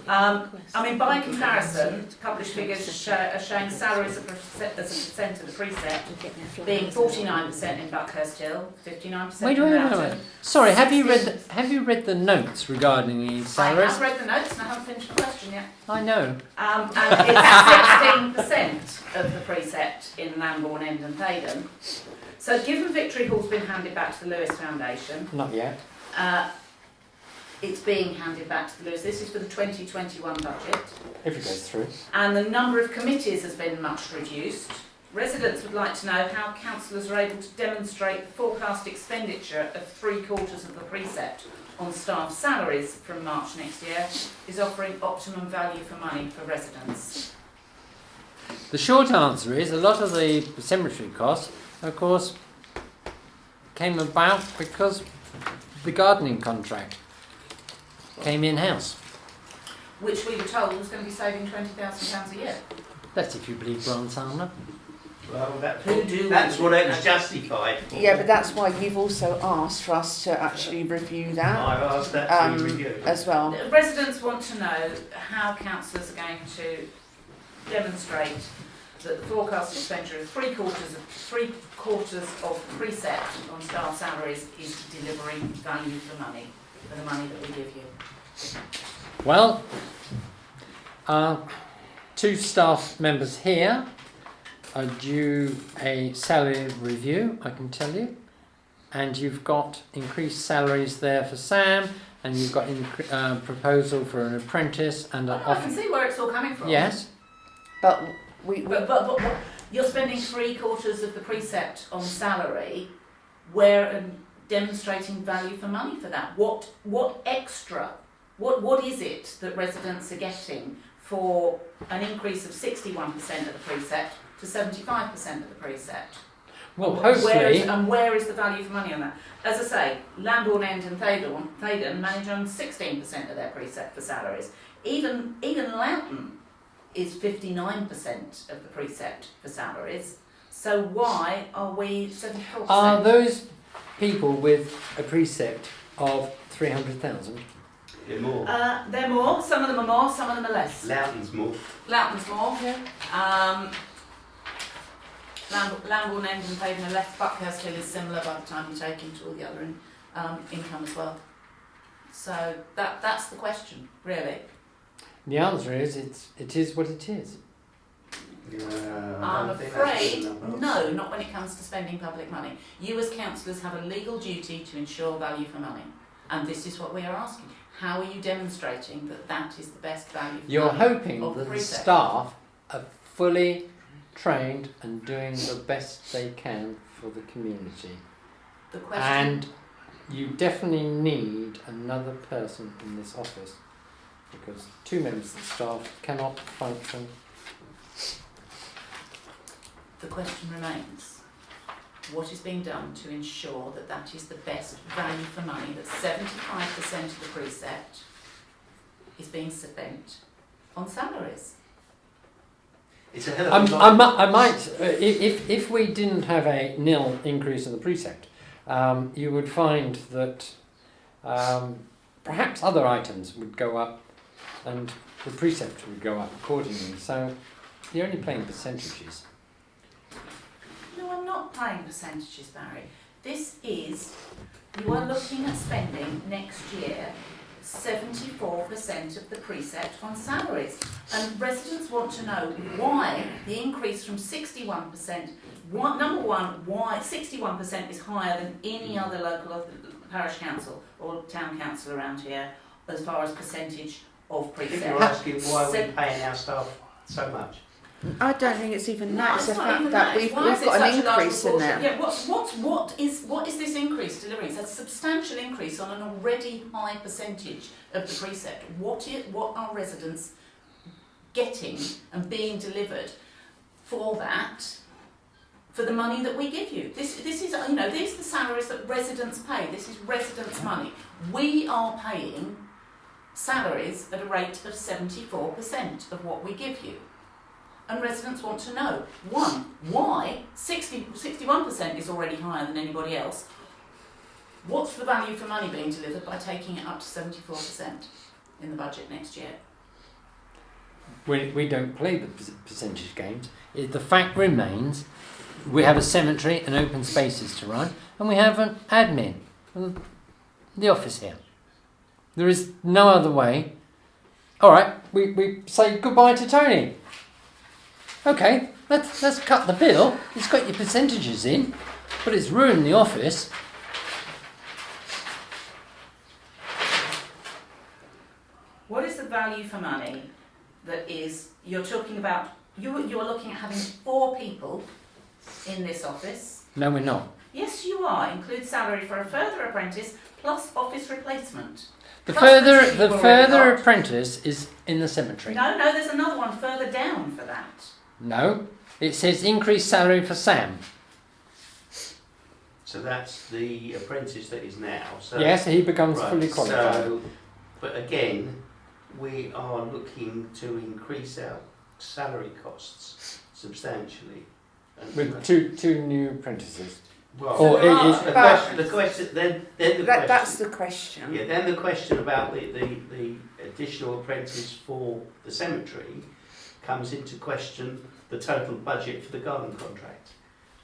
by comparison, published figures are showing salaries as a percent of the precept being 49% in Buckhurst Hill, 59% Wait. in Loughton. Sorry, have you read the notes regarding the I salaries? have read the notes and I haven't finished the question yet. I know. And it's 16% of the precept in Lambourne, End and Thaden. So given Victory Hall's been handed back to the Lewis Foundation, Not yet. it's being handed back to the Lewis. This is for the 2021 budget. If it goes through. And the number of committees has been much reduced. Residents would like to know how councillors are able to demonstrate the forecast expenditure of 3/4 of the precept on staff salaries from March next year is offering optimum value for money for residents. The short answer is a lot of the cemetery costs, of course, came about because the gardening contract came in-house. which we were told was going to be saving £20,000 a year. That's if you believe Grant Armour. Well, Who do that's we- what it was justified for. Yeah, but that's why you've also asked for us to actually review that I've asked that to be um, reviewed. as well. The residents want to know how councillors are going to demonstrate that the forecast expenditure of three quarters of precept on staff salaries is delivering value for money, for the money that we give you. Well, two staff members here are due a salary review, I can tell you. And you've got increased salaries there for Sam, and you've got proposal for an apprentice and an I can see where it's all coming from. Yes. But we But you're spending three quarters of the precept on salary, where demonstrating value for money for that. What extra? What is it that residents are getting for an increase of 61% of the precept to 75% of the precept? Well, hopefully. Where is the value for money on that? As I say, Lambourne End and Thaydon manage on 16% of their precept for salaries. Even Loughton is 59% of the precept for salaries. So why are we 74%? Are those people with a precept of 300,000? They're more. They're more. Some of them are more. Some of them are less. Loughton's more. Loughton's more. Lambourne End and Thaydon are less. Buckhurst Hill is similar by the time you take into all the other income as well. So that's the question, really. The answer is it is what it is. I'm afraid, no, not when it comes to spending public money. You as councillors have a legal duty to ensure value for money. And this is what we are asking. How are you demonstrating that that is the best value for You're money? hoping of that the precept? staff are fully trained and doing the best they can for the community. The question, And you definitely need another person in this office, because two members of the staff cannot function. the question remains, what is being done to ensure that that is the best value for money, that 75% of the precept is being spent on salaries? It's a hell of a lot. I might, if we didn't have a nil increase in the precept, you would find that perhaps other items would go up and the precept would go up accordingly. So you're only playing percentages. No, I'm not playing percentages, Barry. This is, you are looking at spending next year 74% of the precept on salaries. And residents want to know why the increase from 61%, number one, why 61% is higher than any other local parish council or town council around here as far as percentage of I think precept. you're asking why we're paying our staff so much. I don't think it's even that. It's the not fact even that It's we've why is it got an such a large increase in proportion? there. Yeah, what is this increase delivering? It's a substantial increase on an already high percentage of the precept. What are residents getting and being delivered for that? For the money that we give you. This is, these are the salaries that residents pay. This is residents' money. We are paying salaries at a rate of 74% of what we give you. And residents want to know, one, why 61% is already higher than anybody else. What's the value for money being delivered by taking it up to 74% in the budget next year? We don't play the percentage games. The fact remains, we have a cemetery and open spaces to run, and we have an admin, the office here. There is no other way. All right, we say goodbye to Tony. Okay, let's cut the bill. It's got your percentages in, but it's ruined the office. What is the value for money that is, you're talking about, you're looking at having 4 people in this office. No, we're not. Yes, you are. Include salary for a further apprentice plus office replacement. The Plus the two further you've already got. apprentice is in the cemetery. No, there's another one further down for that. No, it says increased salary for Sam. So that's the apprentice that is now. So, Yes, he becomes right, fully qualified. So, but again, we are looking to increase our salary costs substantially. And With two new apprentices. well, Or there are, it- but- the question, then the question. That's the question. Yeah, then the question about the additional apprentice for the cemetery comes into question the total budget for the garden contract.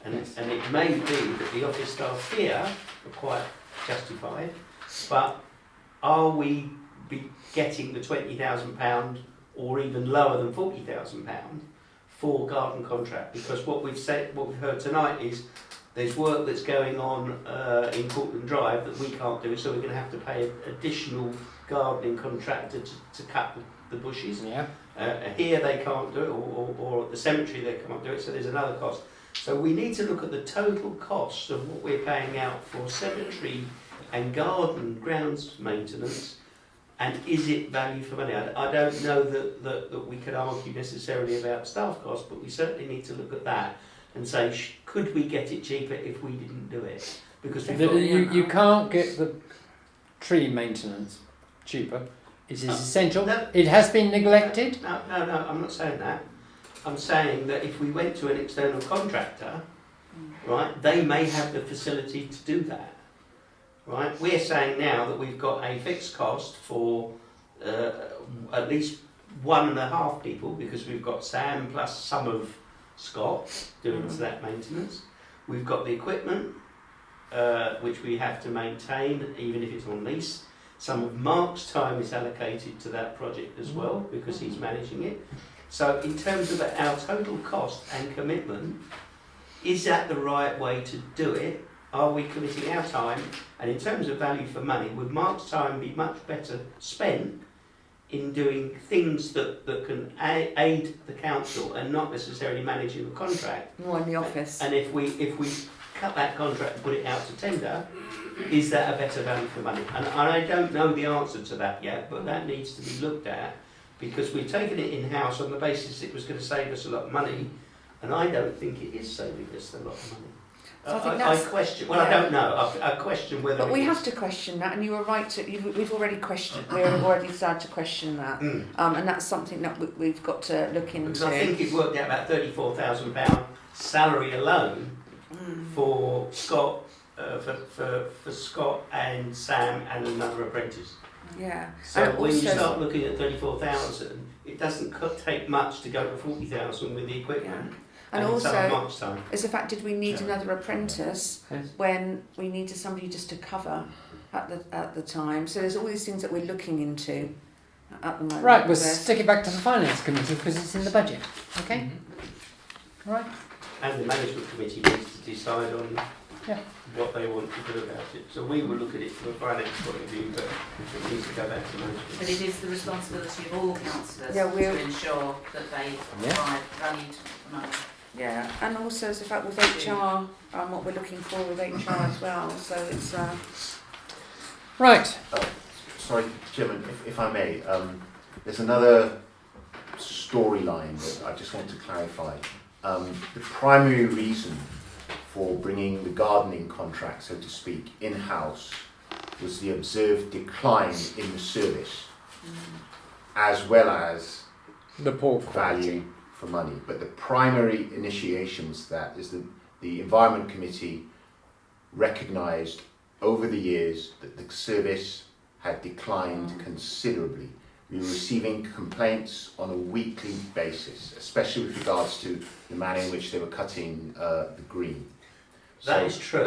And, Yes. and it may be that the office staff here are quite justified, but are we be getting the £20,000 or even lower than £40,000 for garden contract? Because what we've heard tonight is there's work that's going on in Portland Drive that we can't do, so we're going to have to pay an additional gardening contractor to cut the bushes. Yeah. Here they can't do it, or at the cemetery they can't do it, so there's another cost. So we need to look at the total cost of what we're paying out for cemetery and garden grounds maintenance, and is it value for money? I don't know that we could argue necessarily about staff costs, but we certainly need to look at that and say, could we get it cheaper if we didn't do it? Because we've got, You can't get the tree maintenance cheaper. It is essential. no. It has been neglected. No, I'm not saying that. I'm saying that if we went to an external contractor, right, they may have the facility to do that. Right? We're saying now that we've got a fixed cost for at least 1.5 people, because we've got Sam plus some of Scott doing that maintenance. We've got the equipment, which we have to maintain, even if it's on lease. Some of Mark's time is allocated to that project as well, because he's managing it. So in terms of our total cost and commitment, is that the right way to do it? Are we committing our time? And in terms of value for money, would Mark's time be much better spent in doing things that can aid the council and not necessarily managing the contract? More in the office. And if we cut that contract and put it out to tender, is that a better value for money? And I don't know the answer to that yet, but that needs to be looked at, because we've taken it in-house on the basis it was going to save us a lot of money, and I don't think it is saving us a lot of money. So I think I that's- question, well, I yeah. don't know, I question whether But we it have is. to question that, and you were right to. We've already questioned. We've already started to question that, and that's something that we've got to look Because into. I think it worked out about £34,000 salary alone for Scott, for Scott and Sam and another apprentice. Yeah. So And when you also- start looking at 34,000, it doesn't take much to go to 40,000 with the equipment. And it's also, at Mark's time. is the fact, did we need another apprentice Yes. when we needed somebody just to cover at the time? So there's all these things that we're looking into at the moment. Right, we'll with this. stick it back to the finance committee because it's in the budget. Okay. All right. And the management committee needs to decide on Yeah. what they want to do about it. So we will look at it from a finance point of view, but it needs to go back to management. But it is the responsibility of all councillors Yeah, we'll- to ensure that they Yeah. provide valued money. Yeah, and also as the fact with HR, what we're looking for with HR as well. So it's Right. Sorry, Chairman, if I may, there's another storyline that I just want to clarify. The primary reason for bringing the gardening contract, so to speak, in-house was the observed decline in the service, as well as The poor value for money. But the primary initiation was that is the Environment Committee recognised over the years that the service had declined considerably. We were receiving complaints on a weekly basis, especially with regards to the manner in which they were cutting the green. That is true.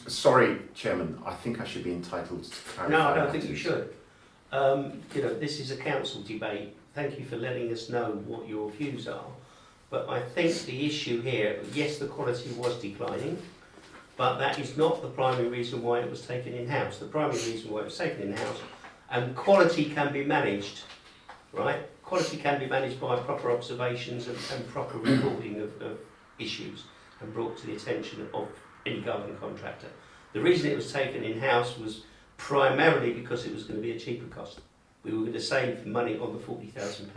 Sorry, Chairman, I think I should be entitled to clarify. No, I don't think matters. you should. This is a council debate. Thank you for letting us know what your views are. But I think the issue here, yes, the quality was declining, but that is not the primary reason why it was taken in-house. The primary reason why it was taken in-house, and quality can be managed, right? Quality can be managed by proper observations and proper recording of issues and brought to the attention of any garden contractor. The reason it was taken in-house was primarily because it was going to be a cheaper cost. We were going to save money on the £40,000.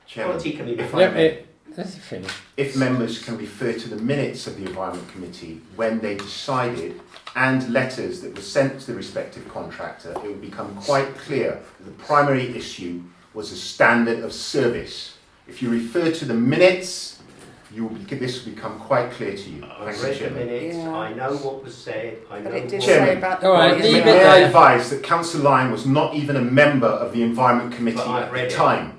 Chairman, Quality can be if managed. Let's finish. if members can refer to the minutes of the Environment Committee when they decided and letters that were sent to the respective contractor, it would become quite clear that the primary issue was a standard of service. If you refer to the minutes, this will become quite clear to you. I Thank you, read the Chairman. minutes, Yeah. I know what was said, I know But it did what... Chairman. say about the All right, body leave as it May well. I there. advise that Councillor Lyne was not even a member of the Environment Committee But I've at read the it. time.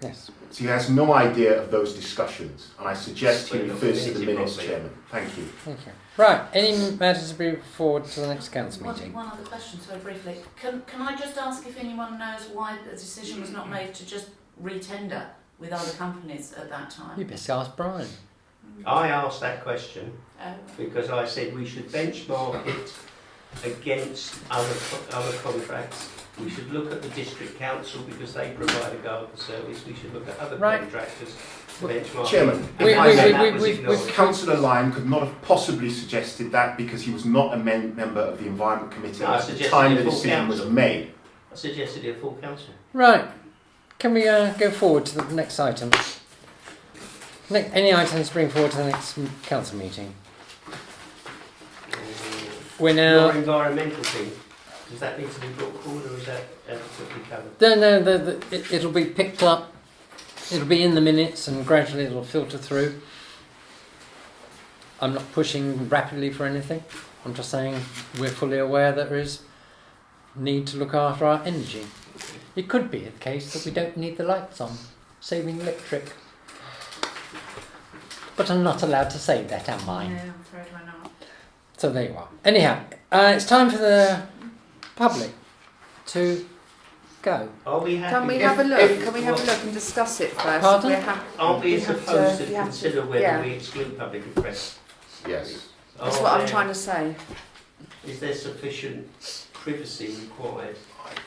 Yes. So he has no idea of those discussions, and I suggest he Well, look, refers to the minutes minutes, properly. Chairman. Thank you. Thank you. Right, any matters to bring forward to the next council meeting? One other question, so briefly. Can I just ask if anyone knows why the decision was not made to just re-tender with other companies at that You time? best ask Brian. I asked that question Oh, because I said we should benchmark it against other contracts. We should look at the district council because they provide a garden service. We should look at other Right. contractors to benchmark. Chairman, We- if I we- may, that was we- ignored. Councillor Lyne could not have possibly suggested that because he was not a member of the Environment Committee No, I at the suggested time a the full decision was council. made. I suggested a full council. Right, can we go forward to the next item? Any items to bring forward to the next council meeting? We're now... Your environmental thing, does that need to be brought forward or is that adequately covered? No, it'll be picked up. It'll be in the minutes and gradually it'll filter through. I'm not pushing rapidly for anything. I'm just saying we're fully aware that there is need to look after our energy. It could be the case that we don't need the lights on, saving electric. But I'm not allowed to say that, am I? no, I'm afraid we're not. So there you are. Anyhow, it's time for the public to go. Are we happy? Can we If- have a look? if- Can we have a look and discuss it first? Pardon? Aren't we we have supposed to- to we have to- consider whether yeah. we exclude public and press? Yes. That's Are what I'm there- trying to say. Is there sufficient privacy required?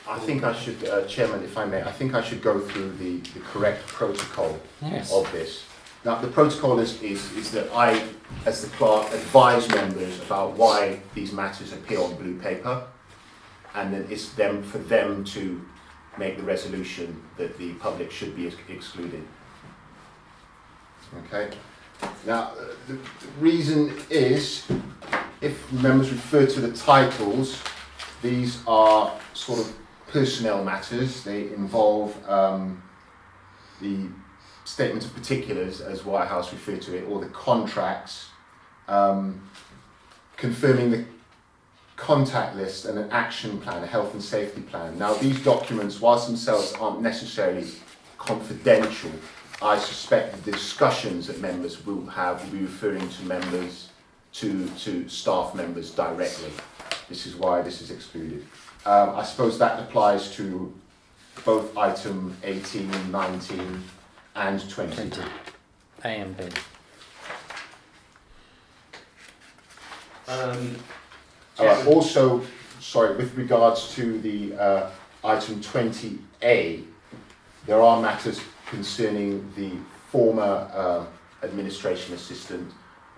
I think I should, Chairman, if I may, I think I should go through the correct protocol Yes. of this. Now, the protocol is that I, as the clerk, advise members about why these matters appear on blue paper, and then it's for them to make the resolution that the public should be excluded. Okay. Now, the reason is, if members refer to the titles, these are sort of personnel matters. They involve the statement of particulars, as White House referred to it, or the contracts, confirming the contact list and an action plan, a health and safety plan. Now, these documents, whilst themselves aren't necessarily confidential, I suspect the discussions that members will have will be referring to members, to staff members directly. This is why this is excluded. I suppose that applies to both item 18, 19 and 20. 20. A and B. Also, sorry, with regards to the item 20A, there are matters concerning the former administration assistant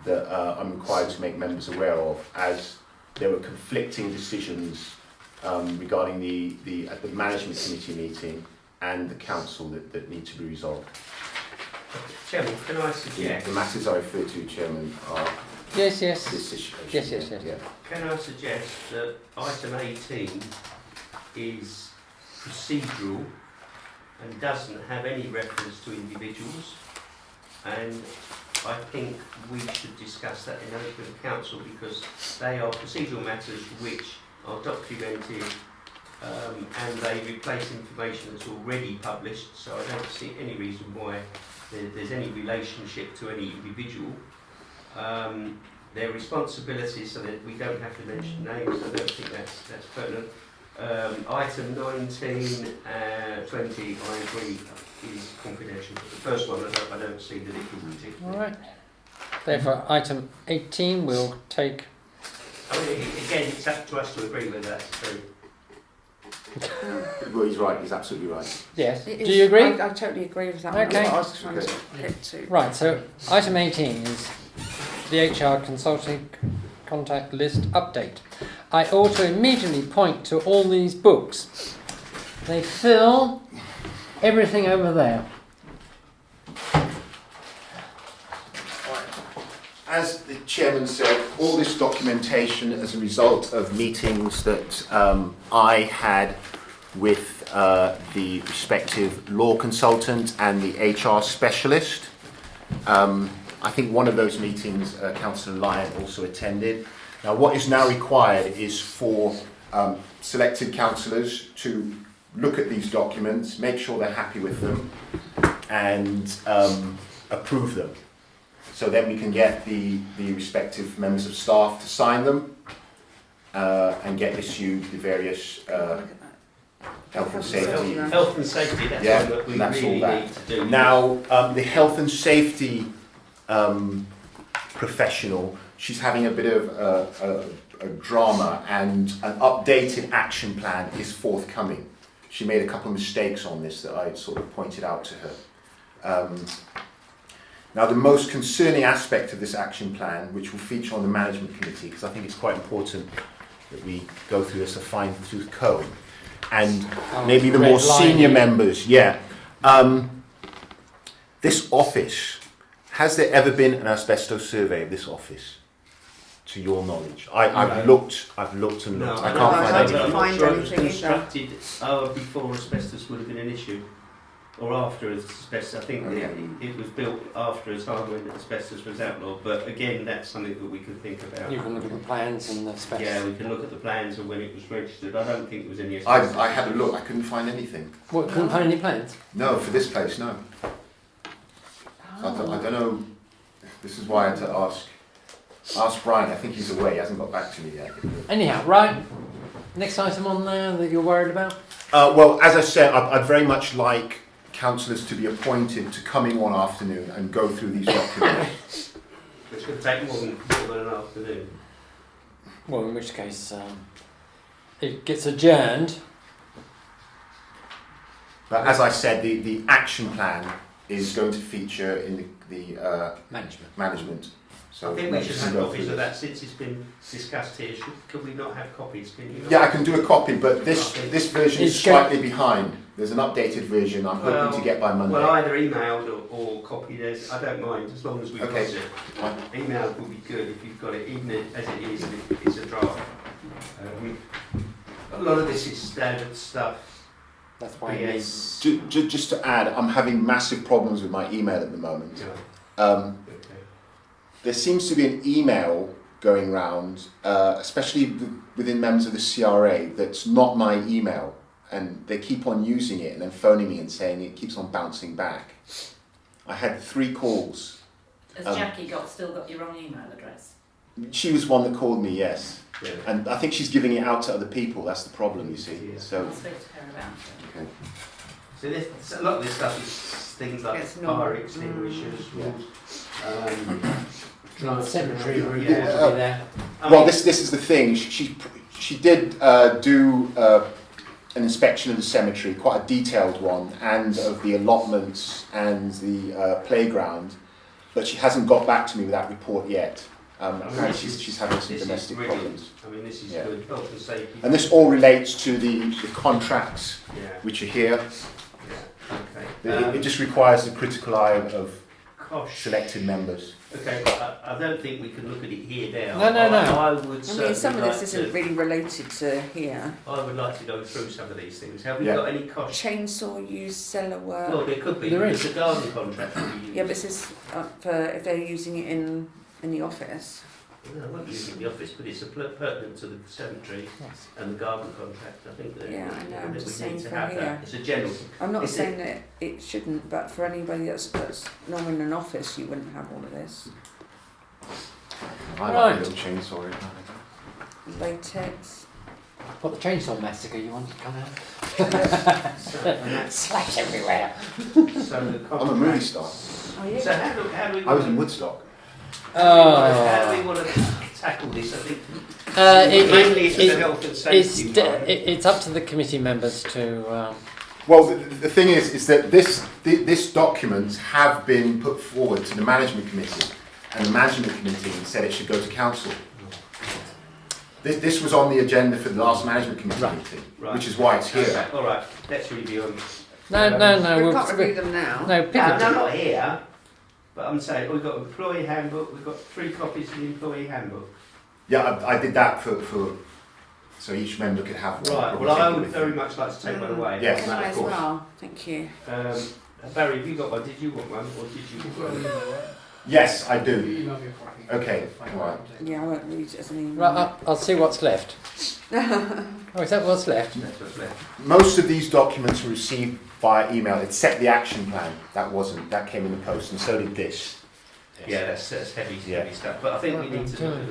that I'm required to make members aware of, as there were conflicting decisions regarding at the management committee meeting and the council that need to be resolved. Chairman, can I suggest? The matters I refer to, Chairman, are Yes. this situation. Yes. Yeah. Can I suggest that item 18 is procedural and doesn't have any reference to individuals, and I think we should discuss that in open council because they are procedural matters which are documented and they replace information that's already published, so I don't see any reason why there's any relationship to any individual. Their responsibilities, so that we don't have to mention names, I don't think that's pertinent. Item 19, 20, I agree, is confidential. But the first one, I don't see that it would particularly. All right. Therefore, item 18 will take... I mean, again, it's up to us to agree with that. So. Well, he's right. He's absolutely right. Yes. It Do is- you agree? I totally agree with that. Okay. That's what I was trying to get to. Right, so item 18 is the HR consulting contact list update. I ought to immediately point to all these books. They fill everything over there. As the chairman said, all this documentation as a result of meetings that I had with the respective law consultant and the HR specialist. I think one of those meetings Councillor Lyon also attended. Now what is now required is for selected councillors to look at these documents, make sure they're happy with them and approve them. So then we can get the respective members of staff to sign them and get issued the various health and safety. Health and safety, that's Yeah, one that we that's all really that. need to do. Now, the health and safety professional, she's having a bit of a drama, and an updated action plan is forthcoming. She made a couple of mistakes on this that I sort of pointed out to her. Now, the most concerning aspect of this action plan, which will feature on the management committee, because I think it's quite important that we go through this a fine-tooth comb, and maybe the more senior members, this office, has there ever been an asbestos survey of this office, to your knowledge? I've looked and looked. No, I can't find anything. I'm not sure it was anything either. constructed before asbestos would have been an issue, or after asbestos. I think it was built after a time when asbestos was outlawed. But again, that's something that we can think about. You can look at the plans and the specs. Yeah, we can look at the plans and when it was registered. I don't think there was any asbestos. I had a look, I couldn't find anything. What, couldn't find any plans? No, for this place, no. So I don't know, this is why I had to ask Brian. I think he's away, he hasn't got back to me yet. Anyhow, right. Next item on there that you're worried about? Well, as I said, I'd very much like councillors to be appointed to come in one afternoon and go through these documents. Which could take more than an afternoon. Well, in which case, it gets adjourned. But as I said, the action plan is going to feature in the management. So I think we should let's have go copies through of this. that since it's been discussed here. Could we not have copies? Can you not? Yeah, I can do a copy, but this version is It's slightly behind. There's an updated version I'm hoping to get by Monday. Well, either emailed or copied. I don't mind, as long as we've Okay. got it. Emailed would be good if you've got it, even as it is, if it's a draft. A lot of this is standard stuff. That's why it needs... Just to add, I'm having massive problems with my email at the moment. Okay. There seems to be an email going round, especially within members of the CRA, that's not my email, and they keep on using it and then phoning me and saying it keeps on bouncing back. I had 3 calls. Has Jackie still got your wrong email address? She was one that called me, yes. Yeah. And I think she's giving it out to other people, that's the problem, you see. Yeah. So, I'll speak to her about it. okay. So a lot of this stuff is things like It's not- fire extinguishers, The cemetery report Yeah. will be there. Well, this is the thing. She did do an inspection of the cemetery, quite a detailed one, and of the allotments and the playground, but she hasn't got back to me with that report yet. Apparently she's having some domestic problems. I mean, this is Yeah. good. Health and safety. And this all relates to the contracts Yeah. which are here. Yeah. Okay. It just requires the critical eye of Gosh. selected members. Okay. I don't think we can look at it here now. No. I would I mean, certainly some of like this isn't really related to here. I would like to go through some of these things. Have we Yeah. got any costs? Chainsaw use, cellar work. Well, there could be. There It's is. a garden contract. Yeah, but this is for if they're using it in the office. No, I won't use it in the office, but it's pertinent to the cemetery Yes. and the garden contract. I think that, Yeah, I know, I'm that just we saying need to for have here. that. It's a general. I'm not Is it- saying that it shouldn't, but for anybody that's not in an office, you wouldn't have all of this. I like Right. a little chainsaw. Latex. What, the chainsaw massacre you want to come out? So, Slash everywhere. so the I'm a contract. movie star. Oh yeah. So how do we? I was in Woodstock. How do we want to tackle this? I think mainly it's the health and safety. one. It's up to the committee members to... Well, the thing is that this documents have been put forward to the management committee, and the management committee said it should go to council. This was on the agenda for the last management committee meeting, Right. which is why it's here. Okay, all right, let's review them. No. We can't review them now. No, No, people no, not here. But I'm saying we've got employee handbook. We've got 3 copies of the employee handbook. Yeah, I did that for So each member could have one. Right, well I would very much like to take one away. Yes. Can I Of as course. well? Thank you. Barry, have you got one? Did you want one, or did you? You've got an email, right? Yes, I You do. email me a copy. Okay, Fine. alright. Yeah, I won't read it as an email. Right, I'll see what's left. Oh, is that what's left? That's what's left. Most of these documents were received via email, except the action plan. That wasn't. That came in the post, and so did this. Yeah, that's heavy, Yeah. heavy stuff. But I think we need to look at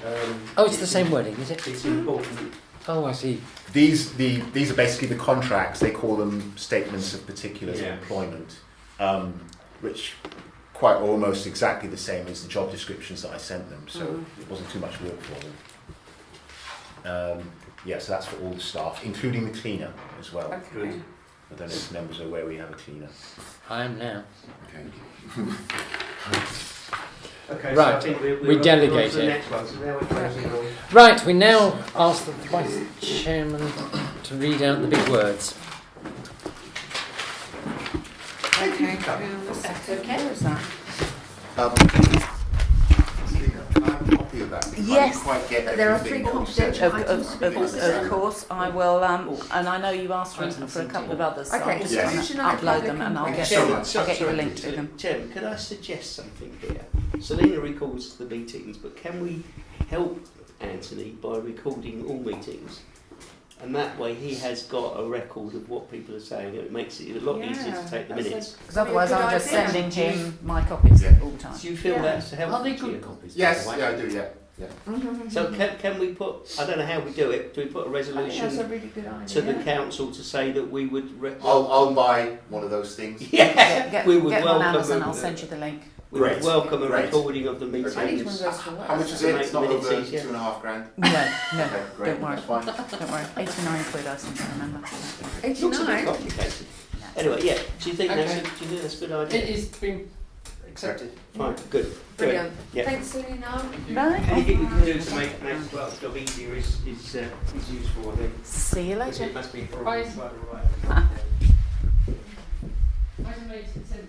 them. Oh, it's the same wording, is it? It's important. Oh, I see. These are basically the contracts. They call them statements of particulars of Yeah. employment, which quite almost exactly the same as the job descriptions that I sent them. So it wasn't too much work for them. Yeah, so that's for all the staff, including the cleaner as well. Okay. Good. I don't know if members are aware we have a cleaner. I am now. Okay. Okay, Right, so I think we're we on delegate to the it. next one. So now we're closing on. Right, we now ask the Vice Chairman to read out the big words. Okay, hang on a second. Where is that? Can I have a copy of that? I Yes, didn't quite get there are everything three what you said. confidential of course, I will, and I know you asked for a couple of others, so Okay, I'm just Yes. going to Institutional and upload public them and I'll Thank get, you so much. I'll get you a link to them. Chairman, could I suggest something here? Selena records the meetings, but can we help Anthony by recording all meetings? And that way he has got a record of what people are saying, and it makes it a lot easier to take the minutes. Because otherwise I'm just Good idea. sending him my copies Yeah. all the time. Do you feel Yeah. that's helpful? Are they to you? good copies? Yes, by the yeah, way? I do, yeah. So can we put, I don't know how we do it, do we put a I think that's a resolution really good idea. to the council to say that we would... I'll buy one of those things. Yeah, we would Get one on welcome Amazon, a- I'll send you the link. we would Great, welcome a great. recording of the I need one of meetings. those for work. How much is To it? make It's not the over minutes easier. £2.5 grand. No, Okay, great. don't worry. That's fine. Don't worry. 89 quid I seem to remember. It looks a bit 89? complicated. Anyway, yeah, do you think that's a good idea? It is being accepted. Fine, good. Do it. Brilliant. Yeah. Thanks, Selena. Right. Anything we can do to make well, job easier is useful, I think. See you later. It must be Bye. right. Item 8 consented.